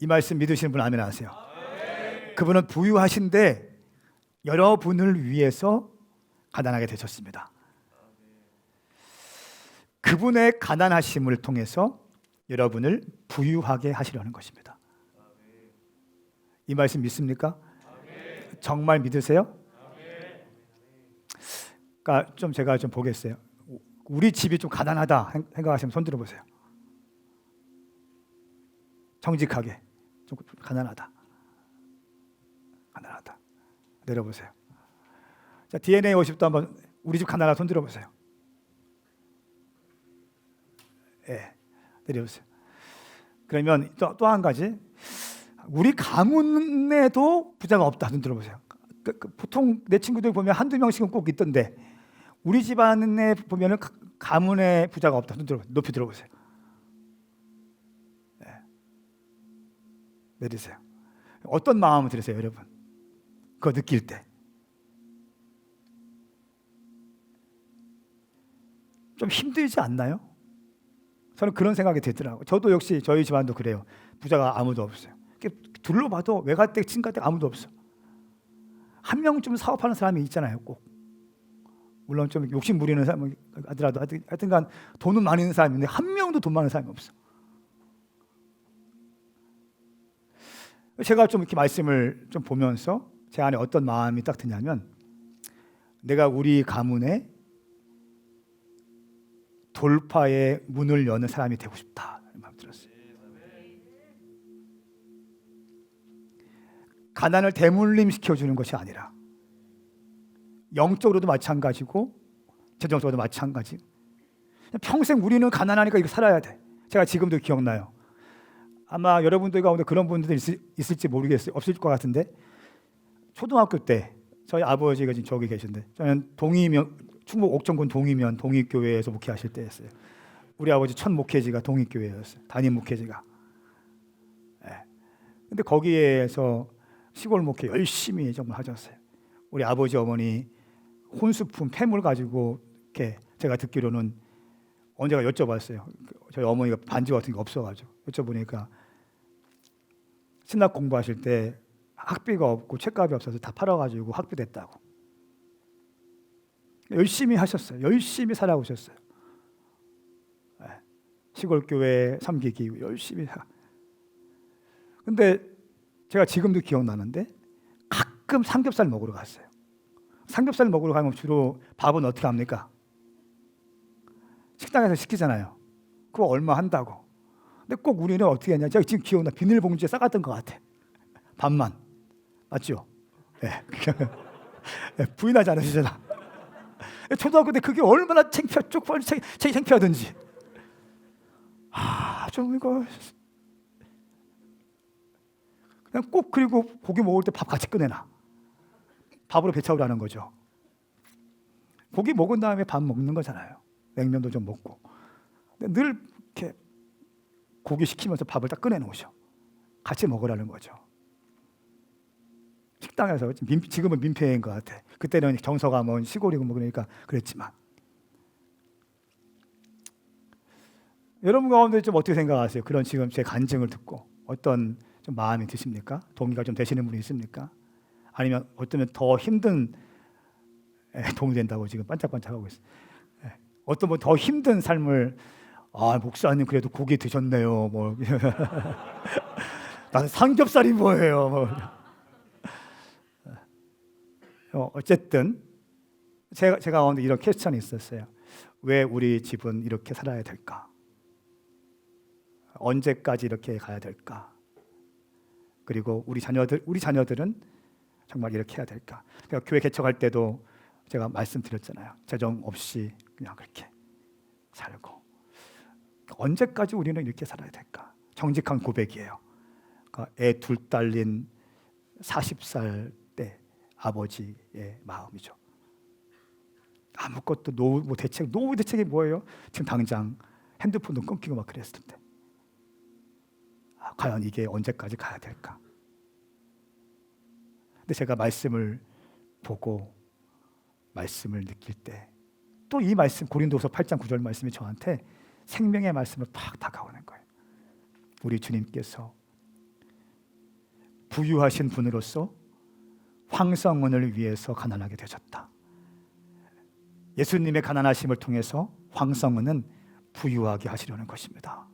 이 말씀 믿으시는 분 아멘 하세요. 그분은 부유하신데 여러분을 위해서 가난하게 되셨습니다. 그분의 가난하심을 통해서 여러분을 부유하게 하시려는 것입니다. 이 말씀 믿습니까? 정말 믿으세요? 그러니까 좀 제가 좀 보겠어요. 우리 집이 좀 가난하다 생각하시면 손 들어보세요. 정직하게 좀 가난하다. 내려보세요. 자, DNA 50도 한번 우리 집 가난하다 손 들어보세요. 예, 내려보세요. 그러면 또 한 가지, 우리 가문에도 부자가 없다 손 들어보세요. 보통 내 친구들 보면 한두 명씩은 꼭 있던데 우리 집안에 보면은 가문에 부자가 없다 손 들어보세요. 높이 들어보세요. 예. 내리세요. 어떤 마음을 들으세요, 여러분? 그거 느낄 때 좀 힘들지 않나요? 저는 그런 생각이 들더라고요. 저도 역시 저희 집안도 그래요. 부자가 아무도 없어요. 둘러봐도 외가댁, 친가댁 아무도 없어. 한 명쯤 사업하는 사람이 있잖아요, 꼭. 물론 좀 욕심 부리는 사람 하더라도 하여튼간 돈은 많이 있는 사람이 있는데 한 명도 돈 많은 사람이 없어. 제가 좀 이렇게 말씀을 좀 보면서 제 안에 어떤 마음이 딱 드냐면, 내가 우리 가문에 돌파의 문을 여는 사람이 되고 싶다 이런 마음이 들었어요. 가난을 대물림시켜주는 것이 아니라 영적으로도 마찬가지고 재정적으로도 마찬가지. 평생 우리는 가난하니까 이거 살아야 돼. 제가 지금도 기억나요. 아마 여러분들 가운데 그런 분들 있을지 모르겠어요. 없을 것 같은데 초등학교 때 저희 아버지가 지금 저기 계신데, 저는 충북 옥천군 동이면 동익교회에서 목회하실 때였어요. 우리 아버지 첫 목회지가 동익교회였어요. 담임 목회지가. 근데 거기에서 시골 목회 열심히 정말 하셨어요. 우리 아버지 어머니 혼수품 폐물 가지고 이렇게 제가 듣기로는 언제가 여쭤봤어요. 저희 어머니가 반지 같은 게 없어가지고 여쭤보니까 신학 공부하실 때 학비가 없고 책값이 없어서 다 팔아가지고 학비됐다고. 열심히 하셨어요. 열심히 살아오셨어요. 시골 교회 섬기기 열심히. 근데 제가 지금도 기억나는데 가끔 삼겹살 먹으러 갔어요. 삼겹살 먹으러 가면 주로 밥은 어떻게 합니까? 식당에서 시키잖아요. 그거 얼마 한다고. 근데 꼭 우리는 어떻게 했냐? 제가 지금 기억나. 비닐봉지에 싸갔던 것 같아. 밥만. 맞죠? 네. 부인하지 않으시잖아. 초등학교 때 그게 얼마나 창피하든지. 좀 이거 그냥 꼭, 그리고 고기 먹을 때 밥 같이 꺼내놔. 밥으로 배 채우라는 거죠. 고기 먹은 다음에 밥 먹는 거잖아요. 냉면도 좀 먹고. 근데 늘 이렇게 고기 시키면서 밥을 딱 꺼내놓으셔. 같이 먹으라는 거죠. 식당에서 지금은 민폐인 것 같아. 그때는 정서가 뭐 시골이고 뭐 그러니까 그랬지만. 여러분 가운데 좀 어떻게 생각하세요? 그런 지금 제 간증을 듣고 어떤 좀 마음이 드십니까? 동의가 좀 되시는 분이 있습니까? 아니면 어쩌면 더 힘든 도움이 된다고 지금 반짝반짝하고 있어요. 어떤 분 더 힘든 삶을, 목사님 그래도 고기 드셨네요. 뭐 나는 삼겹살이 뭐예요? 뭐. 어쨌든 제가 오늘 이런 퀘스천이 있었어요. 왜 우리 집은 이렇게 살아야 될까? 언제까지 이렇게 가야 될까? 그리고 우리 자녀들은 정말 이렇게 해야 될까? 그러니까 교회 개척할 때도 제가 말씀드렸잖아요. 재정 없이 그냥 그렇게 살고 언제까지 우리는 이렇게 살아야 될까? 정직한 고백이에요. 그러니까 애 둘 딸린 40살 때 아버지의 마음이죠. 아무것도 노후 대책이 뭐예요? 지금 당장 핸드폰도 끊기고 막 그랬을 텐데 과연 이게 언제까지 가야 될까? 근데 제가 말씀을 보고 말씀을 느낄 때 또 이 말씀 고린도서 8장 9절 말씀이 저한테 생명의 말씀을 팍 다가오는 거예요. 우리 주님께서 부유하신 분으로서 황성은을 위해서 가난하게 되셨다. 예수님의 가난하심을 통해서 황성은은 부유하게 하시려는 것입니다.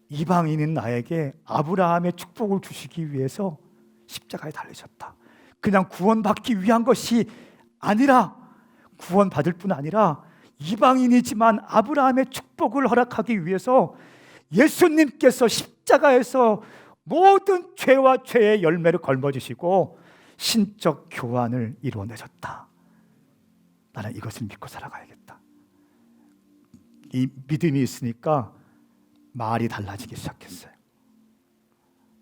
이방인인 나에게 아브라함의 축복을 주시기 위해서 십자가에 달리셨다. 그냥 구원받기 위한 것이 아니라 구원받을 뿐 아니라 이방인이지만 아브라함의 축복을 허락하기 위해서 예수님께서 십자가에서 모든 죄와 죄의 열매를 걸머지시고 신적 교환을 이루어내셨다. 나는 이것을 믿고 살아가야겠다. 이 믿음이 있으니까 말이 달라지기 시작했어요.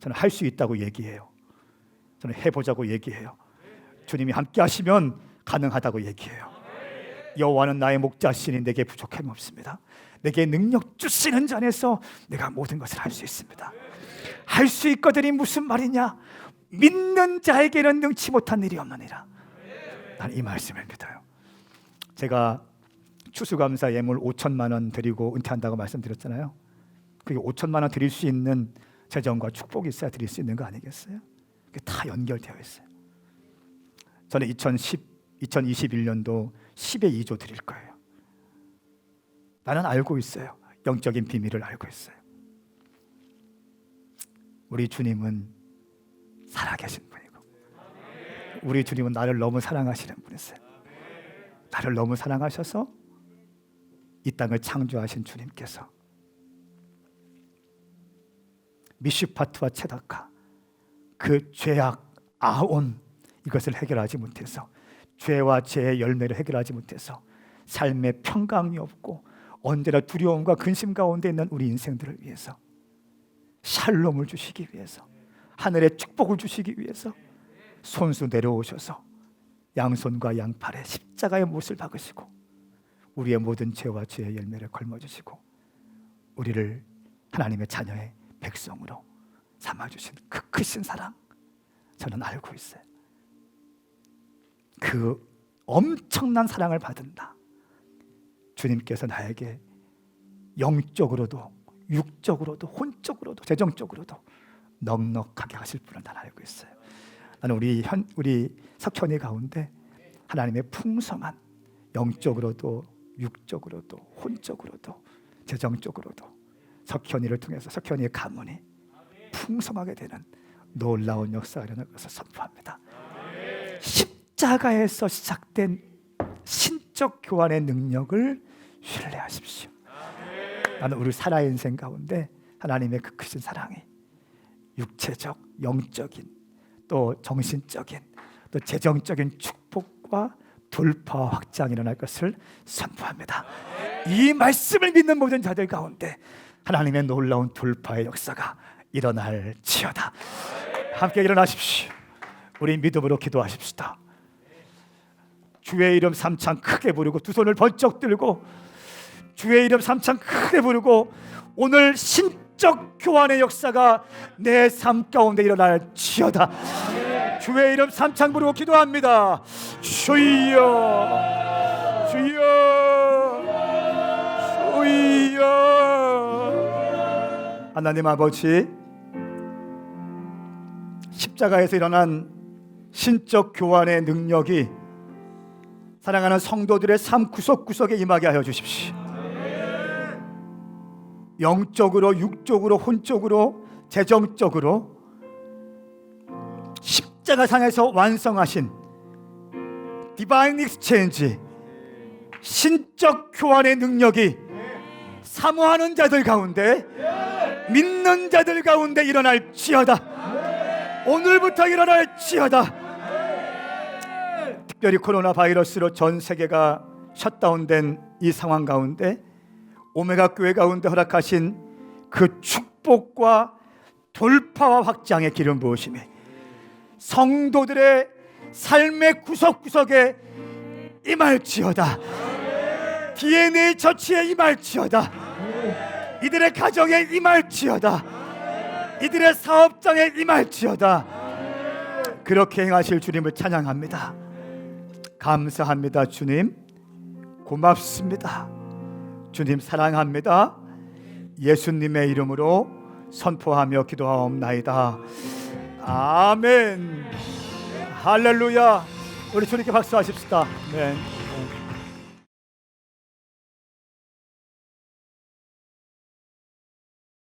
저는 할 수 있다고 얘기해요. 저는 해보자고 얘기해요. 주님이 함께 하시면 가능하다고 얘기해요. 여호와는 나의 목자시니 내게 부족함이 없습니다. 내게 능력 주시는 자 안에서 내가 모든 것을 할 수 있습니다. 할 수 있거든이 무슨 말이냐? 믿는 자에게는 능치 못한 일이 없느니라. 나는 이 말씀을 믿어요. 제가 추수감사 예물 5천만 원 드리고 은퇴한다고 말씀드렸잖아요. 그게 5천만 원 드릴 수 있는 재정과 축복이 있어야 드릴 수 있는 거 아니겠어요? 그게 다 연결되어 있어요. 저는 2021년도 10의 2조 드릴 거예요. 나는 알고 있어요. 영적인 비밀을 알고 있어요. 우리 주님은 살아계신 분이고 우리 주님은 나를 너무 사랑하시는 분이세요. 나를 너무 사랑하셔서 이 땅을 창조하신 주님께서 미슈파트와 체다카 그 죄악 아온 이것을 해결하지 못해서 죄와 죄의 열매를 해결하지 못해서 삶의 평강이 없고 언제나 두려움과 근심 가운데 있는 우리 인생들을 위해서 샬롬을 주시기 위해서 하늘의 축복을 주시기 위해서 손수 내려오셔서 양손과 양팔에 십자가의 못을 박으시고 우리의 모든 죄와 죄의 열매를 걸머주시고 우리를 하나님의 자녀의 백성으로 삼아주신 그 크신 사랑 저는 알고 있어요. 그 엄청난 사랑을 받은다. 주님께서 나에게 영적으로도 육적으로도 혼적으로도 재정적으로도 넉넉하게 하실 분을 난 알고 있어요. 나는 우리 석현이 가운데 하나님의 풍성한 영적으로도 육적으로도 혼적으로도 재정적으로도 석현이를 통해서 석현이의 가문이 풍성하게 되는 놀라운 역사가 일어날 것을 선포합니다. 십자가에서 시작된 신적 교환의 능력을 신뢰하십시오. 나는 우리 살아인생 가운데 하나님의 그 크신 사랑이 육체적, 영적인, 또 정신적인, 또 재정적인 축복과 돌파와 확장이 일어날 것을 선포합니다. 이 말씀을 믿는 모든 자들 가운데 하나님의 놀라운 돌파의 역사가 일어날지어다. 함께 일어나십시오. 우리 믿음으로 기도하십시다. 주의 이름 삼창 크게 부르고 두 손을 번쩍 들고 주의 이름 삼창 크게 부르고 오늘 신적 교환의 역사가 내 삶 가운데 일어날지어다. 주의 이름 삼창 부르고 기도합니다. 주여 주여 주여. 하나님 아버지, 십자가에서 일어난 신적 교환의 능력이 사랑하는 성도들의 삶 구석구석에 임하게 하여 주십시오. 영적으로, 육적으로, 혼적으로, 재정적으로 십자가 십자가상에서 완성하신 디바인 익스체인지, 신적 교환의 능력이 사모하는 자들 가운데, 믿는 자들 가운데 일어날지어다. 오늘부터 일어날지어다. 특별히 코로나 바이러스로 전 세계가 셧다운된 이 상황 가운데 오메가 교회 가운데 허락하신 그 축복과 돌파와 확장의 길은 무엇이며, 성도들의 삶의 구석구석에 임할지어다. DNA 처치에 임할지어다. 이들의 가정에 임할지어다. 이들의 사업장에 임할지어다. 그렇게 행하실 주님을 찬양합니다. 감사합니다. 주님 고맙습니다. 주님 사랑합니다. 예수님의 이름으로 선포하며 기도하옵나이다. 아멘. 할렐루야. 우리 주님께 박수하십시다. 네.